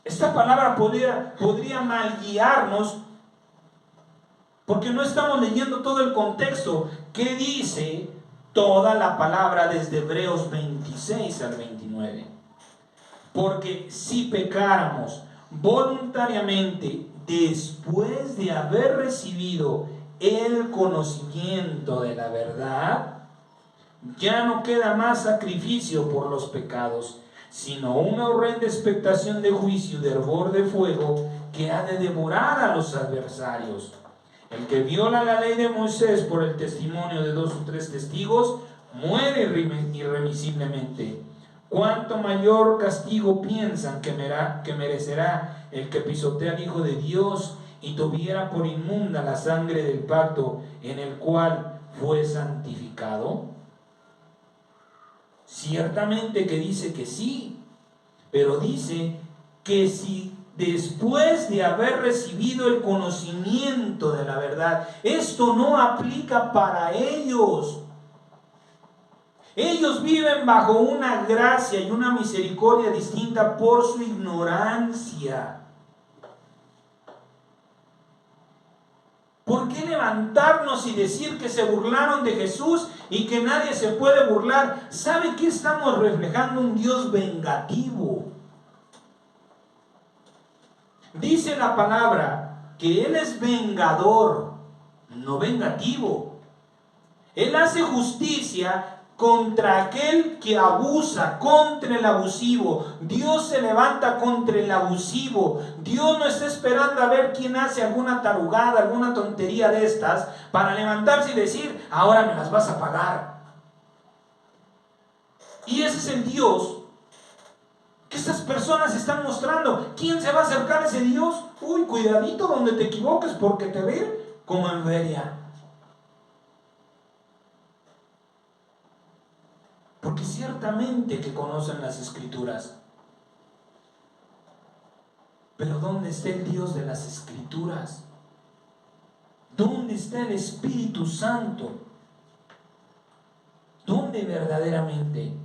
Esta palabra podría mal guiarnos porque no estamos leyendo todo el contexto. ¿Qué dice toda la palabra desde Hebreos 26 al 29? Porque si pecáramos voluntariamente después de haber recibido el conocimiento de la verdad, ya no queda más sacrificio por los pecados, sino una horrenda expectación de juicio de hervor de fuego que ha de devorar a los adversarios. El que viola la ley de Moisés por el testimonio de 2 o 3 testigos muere irremisiblemente. ¿Cuánto mayor castigo piensan que merecerá el que pisotea al Hijo de Dios y tuviera por inmunda la sangre del pacto en el cual fue santificado? Ciertamente que dice que sí, pero dice que si después de haber recibido el conocimiento de la verdad, esto no aplica para ellos. Ellos viven bajo una gracia y una misericordia distinta por su ignorancia. ¿Por qué levantarnos y decir que se burlaron de Jesús y que nadie se puede burlar? ¿Sabe que estamos reflejando? Un Dios vengativo. Dice la palabra que Él es vengador, no vengativo. Él hace justicia contra aquel que abusa, contra el abusivo. Dios se levanta contra el abusivo. Dios no está esperando a ver quién hace alguna tarugada, alguna tontería de estas, para levantarse y decir, ahora me las vas a pagar. Y ese es el Dios que estas personas están mostrando. ¿Quién se va a acercar a ese Dios? Uy, cuidadito donde te equivoques, porque te ve como en feria. Porque ciertamente que conocen las Escrituras. Pero ¿dónde está el Dios de las Escrituras? ¿Dónde está el Espíritu Santo? ¿Dónde verdaderamente?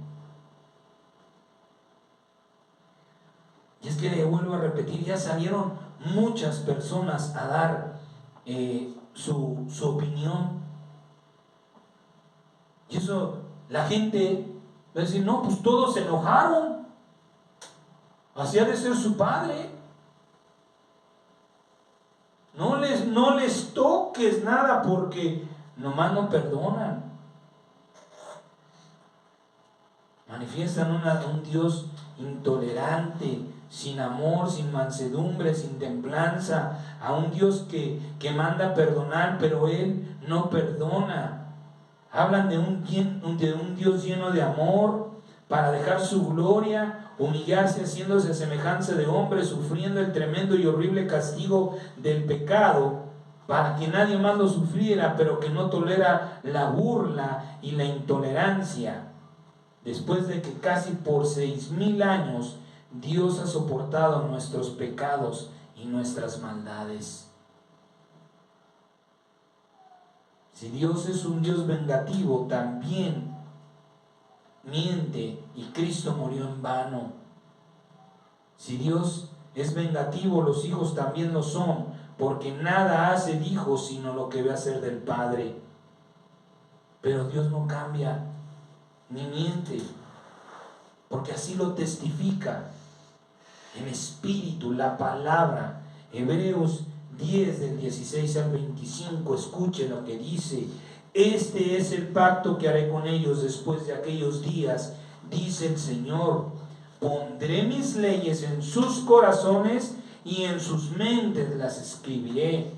Y es que le vuelvo a repetir, ya salieron muchas personas a dar su opinión. Y eso, la gente va a decir, no, pues todos se enojaron. Así ha de ser su padre. No les toques nada porque nomás no perdonan. Manifiestan un Dios intolerante, sin amor, sin mansedumbre, sin templanza, a un Dios que manda perdonar, pero Él no perdona. Hablan de un Dios lleno de amor, para dejar su gloria, humillarse haciéndose a semejanza de hombre, sufriendo el tremendo y horrible castigo del pecado, para que nadie más lo sufriera, pero que no tolera la burla y la intolerancia. Después de que casi por 6,000 años Dios ha soportado nuestros pecados y nuestras maldades. Si Dios es un Dios vengativo, también miente y Cristo murió en vano. Si Dios es vengativo, los hijos también lo son, porque nada hace el hijo sino lo que ve hacer del Padre. Pero Dios no cambia ni miente, porque así lo testifica en espíritu la palabra. Hebreos 10 del 16 al 25, escuche lo que dice: este es el pacto que haré con ellos después de aquellos días, dice el Señor. Pondré mis leyes en sus corazones y en sus mentes las escribiré.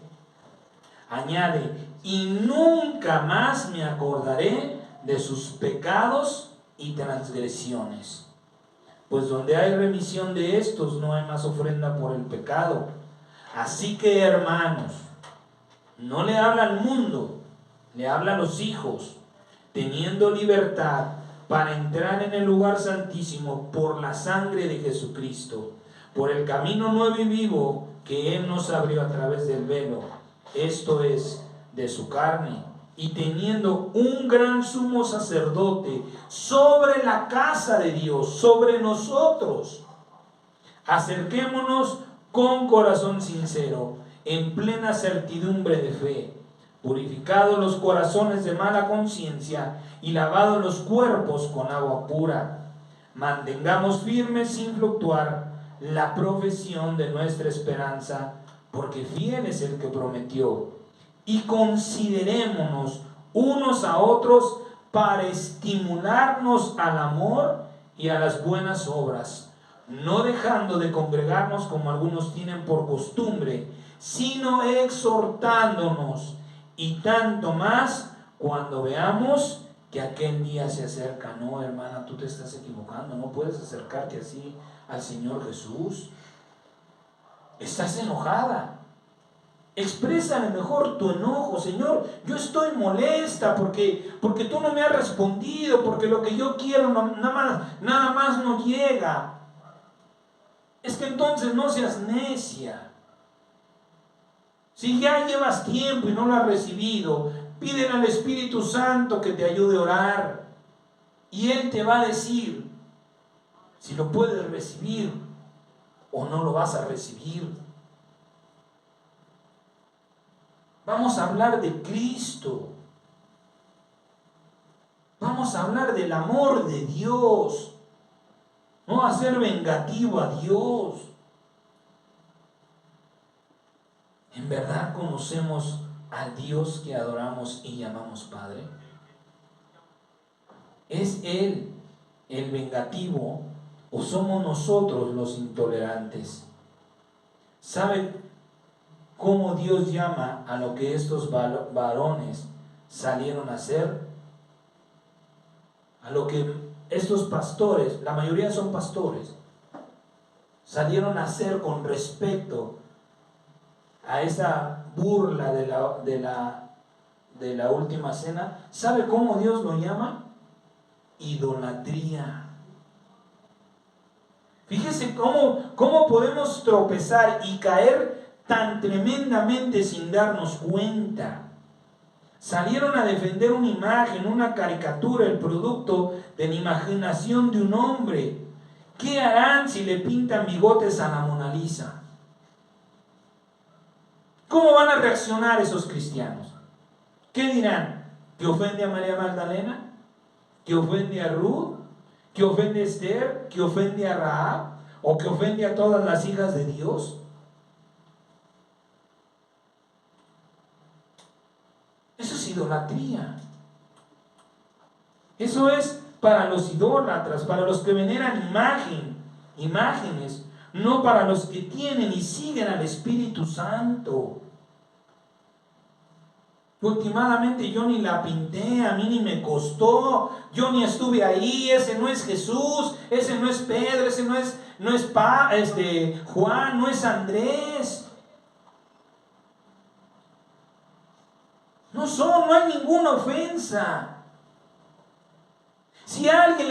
Añade, y nunca más me acordaré de sus pecados y transgresiones. Pues donde hay remisión de estos, no hay más ofrenda por el pecado. Así que, hermanos, no le habla al mundo, le habla a los hijos, teniendo libertad para entrar en el lugar santísimo por la sangre de Jesucristo, por el camino nuevo y vivo que Él nos abrió a través del velo, esto es, de su carne, y teniendo un gran sumo sacerdote sobre la casa de Dios, sobre nosotros, acerquémonos con corazón sincero, en plena certidumbre de fe, purificados los corazones de mala conciencia y lavados los cuerpos con agua pura. Mantengamos firmes sin fluctuar la profesión de nuestra esperanza, porque fiel es el que prometió. Y considerémonos unos a otros para estimularnos al amor y a las buenas obras, no dejando de congregarnos como algunos tienen por costumbre, sino exhortándonos, y tanto más cuando veamos que aquel día se acerca. No, hermana, tú te estás equivocando, no puedes acercarte así al Señor Jesús. Estás enojada. Exprésale mejor tu enojo: Señor, yo estoy molesta porque tú no me has respondido, porque lo que yo quiero nada más no llega. Es que entonces no seas necia. Si ya llevas tiempo y no lo has recibido, pídele al Espíritu Santo que te ayude a orar, y Él te va a decir si lo puedes recibir o no lo vas a recibir. Vamos a hablar de Cristo. Vamos a hablar del amor de Dios, no a ser vengativo a Dios. ¿En verdad conocemos al Dios que adoramos y llamamos Padre? ¿Es Él el vengativo o somos nosotros los intolerantes? ¿Saben cómo Dios llama a lo que estos varones salieron a hacer? A lo que estos pastores, la mayoría son pastores, salieron a hacer con respecto a esa burla de la última cena. ¿Sabe cómo Dios lo llama? idolatría. Fíjese cómo podemos tropezar y caer tan tremendamente sin darnos cuenta. Salieron a defender una imagen, una caricatura, el producto de la imaginación de un hombre. ¿Qué harán si le pintan bigotes a la Mona Lisa? ¿Cómo van a reaccionar esos cristianos? ¿Qué dirán? ¿Que ofende a María Magdalena? ¿Que ofende a Ruth? ¿Que ofende a Esther? ¿Que ofende a Rahab? ¿O que ofende a todas las hijas de Dios? Eso es idolatría. Eso es para los idólatras, para los que veneran imágenes, no para los que tienen y siguen al Espíritu Santo. Últimamente yo ni la pinté, a mí ni me costó, yo ni estuve ahí, ese no es Jesús, ese no es Pedro, ese no es Juan, no es Andrés. No hay ninguna ofensa. Si alguien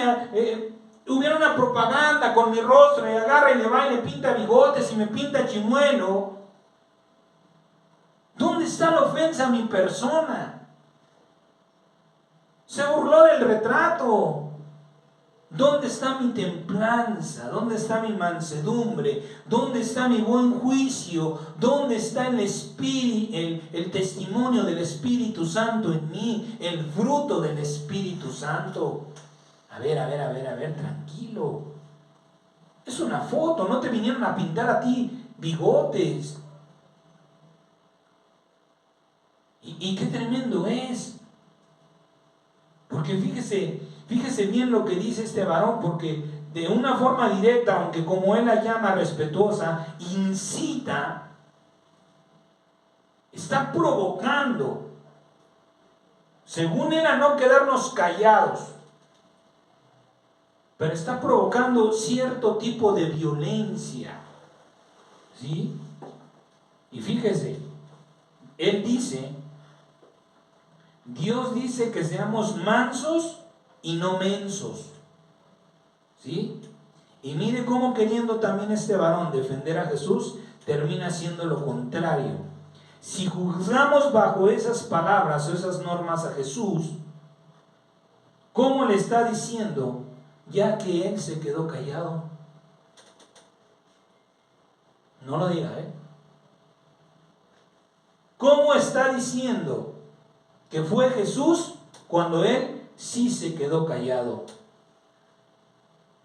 hubiera una propaganda con mi rostro y agarra y le va y le pinta bigotes y me pinta chimuelo, ¿dónde está la ofensa a mi persona? Se burló del retrato. ¿Dónde está mi templanza? ¿Dónde está mi mansedumbre? ¿Dónde está mi buen juicio? ¿Dónde está el testimonio del Espíritu Santo en mí? El fruto del Espíritu Santo. A ver, tranquilo. Es una foto, no te vinieron a pintar a ti bigotes. Y qué tremendo es. Porque fíjese bien lo que dice este varón, porque de una forma directa, aunque como él la llama respetuosa, incita, está provocando, según él, a no quedarnos callados, pero está provocando cierto tipo de violencia, ¿sí? Y fíjese, él dice, Dios dice que seamos mansos y no mensos, ¿sí? Y mire cómo, queriendo también este varón defender a Jesús, termina haciendo lo contrario. Si juzgamos bajo esas palabras o esas normas a Jesús, ¿cómo le está diciendo? Ya que él se quedó callado. No lo diga, ¿eh? ¿Cómo está diciendo que fue Jesús cuando él sí se quedó callado?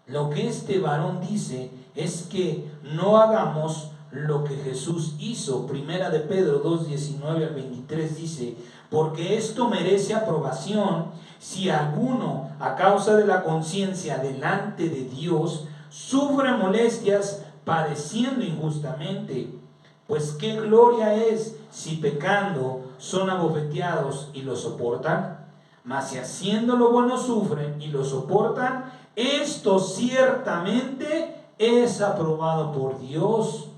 Lo que este varón dice es que no hagamos lo que Jesús hizo. Primera de Pedro 2:19 al 23 dice: porque esto merece aprobación si alguno, a causa de la conciencia delante de Dios, sufre molestias padeciendo injustamente. Pues qué gloria es si pecando son abofeteados y lo soportan. Mas si haciendo lo bueno sufren y lo soportan, esto ciertamente es aprobado por Dios.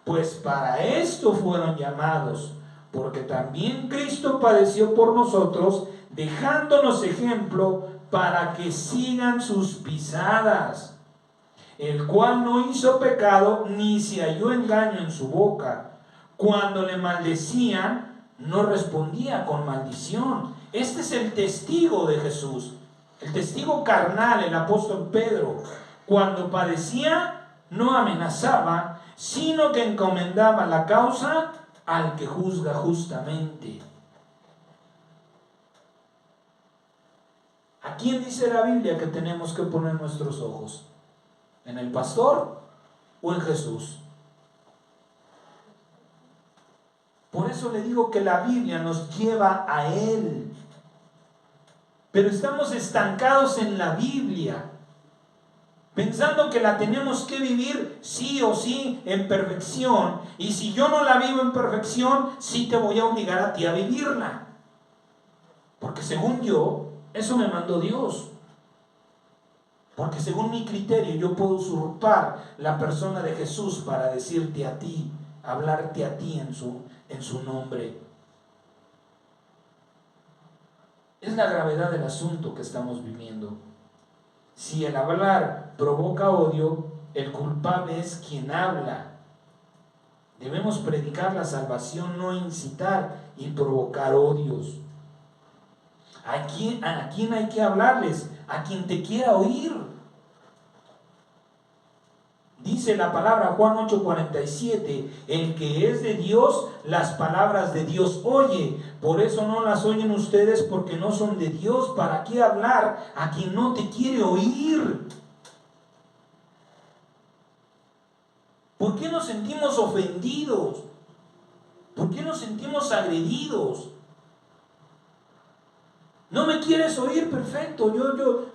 Pues para esto fueron llamados, porque también Cristo padeció por nosotros, dejándonos ejemplo para que sigan sus pisadas, el cual no hizo pecado ni se halló engaño en su boca. Cuando le maldecían, no respondía con maldición. Este es el testigo de Jesús, el testigo carnal, el apóstol Pedro. Cuando padecía, no amenazaba, sino que encomendaba la causa al que juzga justamente. ¿A quién dice la Biblia que tenemos que poner nuestros ojos? ¿En el pastor o en Jesús? Por eso le digo que la Biblia nos lleva a Él. Pero estamos estancados en la Biblia, pensando que la tenemos que vivir sí o sí en perfección. Y si yo no la vivo en perfección, sí te voy a obligar a ti a vivirla. Porque según yo, eso me mandó Dios. Porque según mi criterio yo puedo usurpar la persona de Jesús para decirte a ti, hablarte a ti en su nombre. Es la gravedad del asunto que estamos viviendo. Si el hablar provoca odio, el culpable es quien habla. Debemos predicar la salvación, no incitar y provocar odios. ¿A quién hay que hablarles? A quien te quiera oír. Dice la palabra Juan 8:47, el que es de Dios, las palabras de Dios oye. Por eso no las oyen ustedes, porque no son de Dios. ¿Para qué hablar a quien no te quiere oír? ¿Por qué nos sentimos ofendidos? ¿Por qué nos sentimos agredidos? ¿No me quieres oír? Perfecto,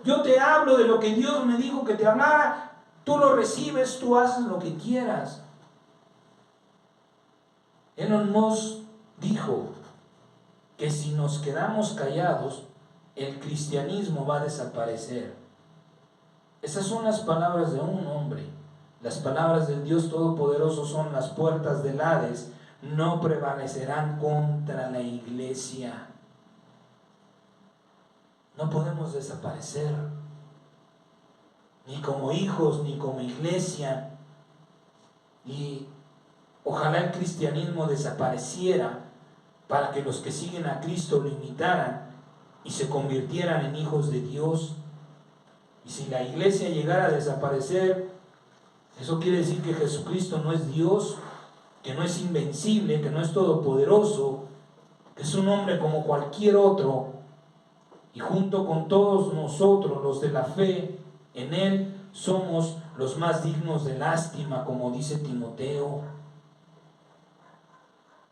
yo te hablo de lo que Dios me dijo que te hablara. Tú lo recibes, tú haces lo que quieras. Elon Musk dijo que si nos quedamos callados, el cristianismo va a desaparecer. Esas son las palabras de un hombre. Las palabras del Dios Todopoderoso son las puertas del Hades, no prevalecerán contra la iglesia. No podemos desaparecer, ni como hijos, ni como iglesia. Y ojalá el cristianismo desapareciera para que los que siguen a Cristo lo imitaran y se convirtieran en hijos de Dios. Y si la iglesia llegara a desaparecer, eso quiere decir que Jesucristo no es Dios, que no es invencible, que no es todopoderoso, que es un hombre como cualquier otro. Y junto con todos nosotros, los de la fe en Él, somos los más dignos de lástima, como dice Timoteo.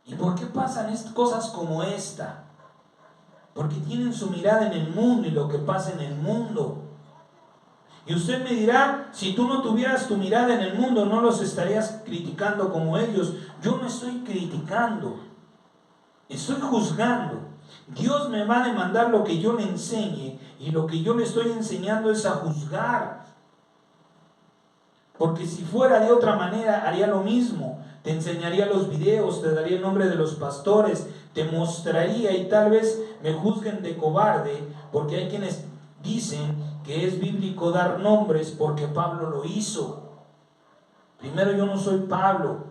¿Y por qué pasan cosas como esta? Porque tienen su mirada en el mundo y lo que pasa en el mundo. Y usted me dirá, si tú no tuvieras tu mirada en el mundo, no los estarías criticando como ellos. Yo no estoy criticando, estoy juzgando. Dios me va a demandar lo que yo le enseñe, y lo que yo le estoy enseñando es a juzgar. Porque si fuera de otra manera, haría lo mismo. Te enseñaría los videos, te daría el nombre de los pastores, te mostraría, y tal vez me juzguen de cobarde, porque hay quienes dicen que es bíblico dar nombres porque Pablo lo hizo. Primero, yo no soy Pablo.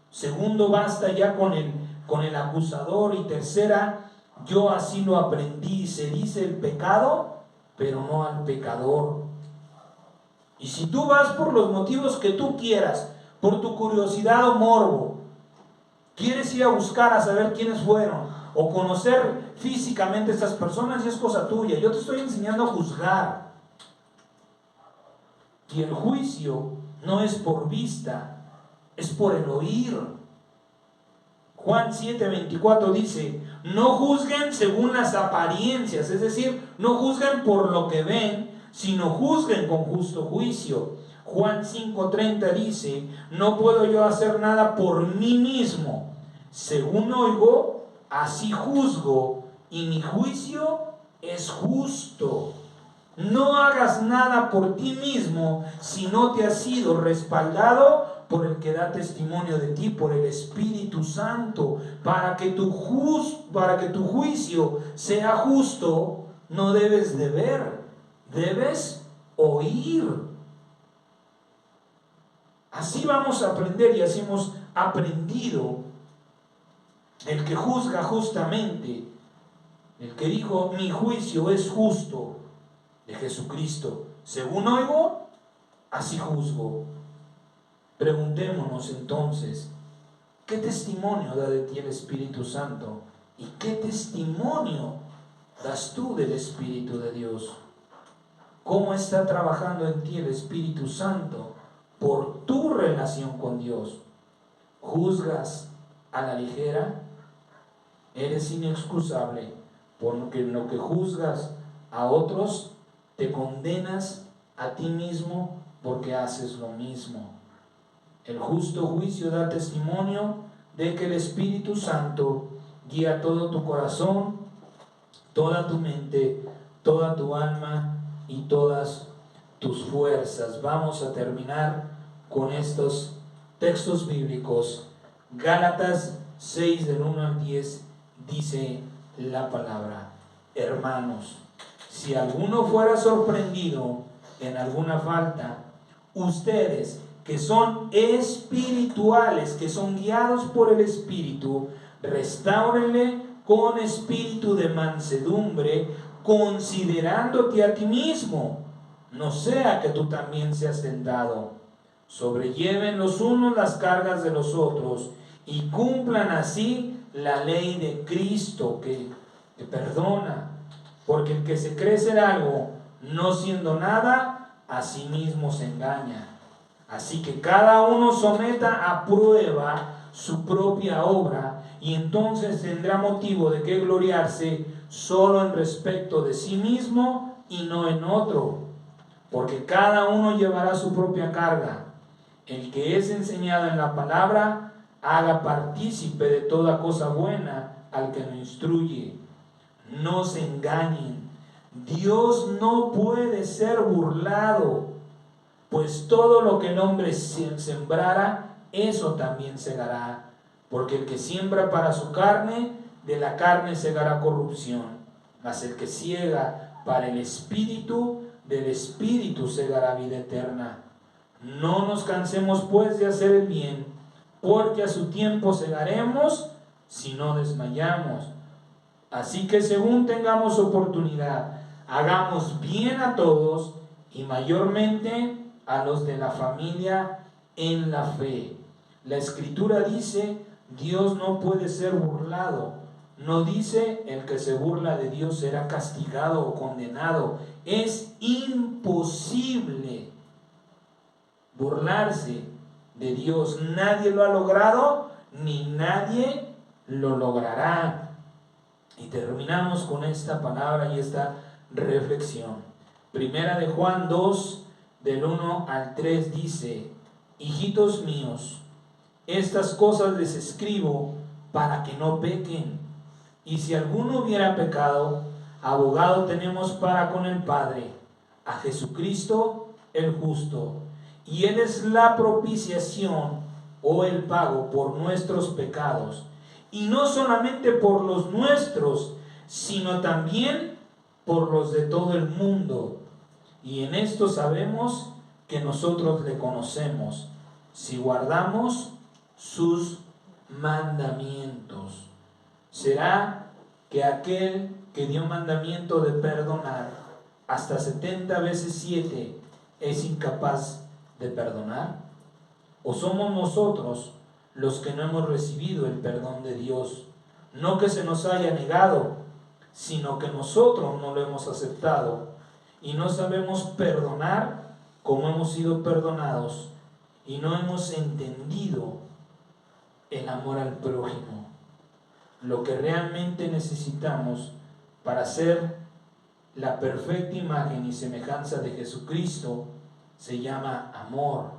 Segundo, basta ya con el acusador. Y tercera, yo así lo aprendí. Se dice el pecado, pero no al pecador. Y si tú vas por los motivos que tú quieras, por tu curiosidad o morbo, quieres ir a buscar a saber quiénes fueron o conocer físicamente a estas personas, y es cosa tuya. Yo te estoy enseñando a juzgar. Y el juicio no es por vista, es por el oír. Juan 7:24 dice, no juzguen según las apariencias, es decir, no juzguen por lo que ven, sino juzguen con justo juicio. Juan 5:30 dice, no puedo yo hacer nada por mí mismo. Según oigo, así juzgo, y mi juicio es justo. No hagas nada por ti mismo si no te has sido respaldado por el que da testimonio de ti, por el Espíritu Santo. Para que tu juicio sea justo, no debes de ver, debes oír. Así vamos a aprender, y así hemos aprendido. El que juzga justamente, el que dijo mi juicio es justo, de Jesucristo. Según oigo, así juzgo. Preguntémonos entonces, ¿qué testimonio da de ti el Espíritu Santo? ¿Y qué testimonio das tú del Espíritu de Dios? ¿Cómo está trabajando en ti el Espíritu Santo por tu relación con Dios? ¿Juzgas a la ligera? Eres inexcusable, porque en lo que juzgas a otros, te condenas a ti mismo porque haces lo mismo. El justo juicio da testimonio de que el Espíritu Santo guía todo tu corazón, toda tu mente, toda tu alma y todas tus fuerzas. Vamos a terminar con estos textos bíblicos. Gálatas 6 del 1 al 10 dice la palabra: hermanos, si alguno fuera sorprendido en alguna falta, ustedes que son espirituales, que son guiados por el Espíritu, restáurenle con espíritu de mansedumbre, considerándote a ti mismo, no sea que tú también seas tentado. Sobrelleven los unos las cargas de los otros y cumplan así la ley de Cristo que perdona, porque el que se cree ser algo, no siendo nada, a sí mismo se engaña. Así que cada uno someta a prueba su propia obra, y entonces tendrá motivo de que gloriarse solo en respecto de sí mismo y no en otro, porque cada uno llevará su propia carga. El que es enseñado en la palabra, haga partícipe de toda cosa buena al que lo instruye. No se engañen, Dios no puede ser burlado, pues todo lo que el hombre sembrara, eso también segará. Porque el que siembra para su carne, de la carne segará corrupción. Mas el que siega para el Espíritu, del Espíritu segará vida eterna. No nos cansemos pues de hacer el bien, porque a su tiempo segaremos si no desmayamos. Así que según tengamos oportunidad, hagamos bien a todos y mayormente a los de la familia en la fe. La Escritura dice: Dios no puede ser burlado. No dice: el que se burla de Dios será castigado o condenado. Es imposible burlarse de Dios. Nadie lo ha logrado, ni nadie lo logrará. Y terminamos con esta palabra y esta reflexión. Primera de Juan 2, del 1 al 3 dice: hijitos míos, estas cosas les escribo para que no pequen. Y si alguno hubiera pecado, abogado tenemos para con el Padre, a Jesucristo el justo. Y Él es la propiciación o el pago por nuestros pecados. Y no solamente por los nuestros, sino también por los de todo el mundo. Y en esto sabemos que nosotros le conocemos, si guardamos sus mandamientos. ¿Será que aquel que dio mandamiento de perdonar hasta 70 veces 7 es incapaz de perdonar? ¿O somos nosotros los que no hemos recibido el perdón de Dios? No que se nos haya negado, sino que nosotros no lo hemos aceptado y no sabemos perdonar como hemos sido perdonados, y no hemos entendido el amor al prójimo. Lo que realmente necesitamos para ser la perfecta imagen y semejanza de Jesucristo se llama amor.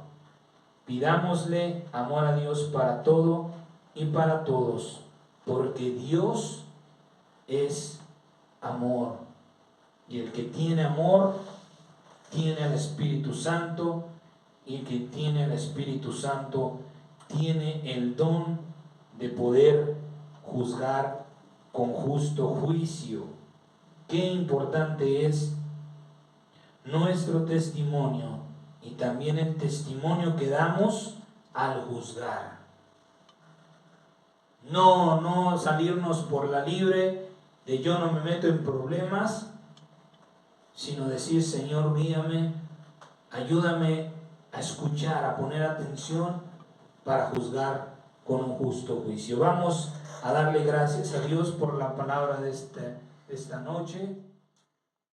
Pidámosle amor a Dios para todo y para todos, porque Dios es amor. Y el que tiene amor tiene al Espíritu Santo, y el que tiene al Espíritu Santo tiene el don de poder juzgar con justo juicio. Qué importante es nuestro testimonio y también el testimonio que damos al juzgar. No salirnos por la libre de yo no me meto en problemas, sino decir: Señor, guíame, ayúdame a escuchar, a poner atención para juzgar con un justo juicio. Vamos a darle gracias a Dios por la palabra de esta noche.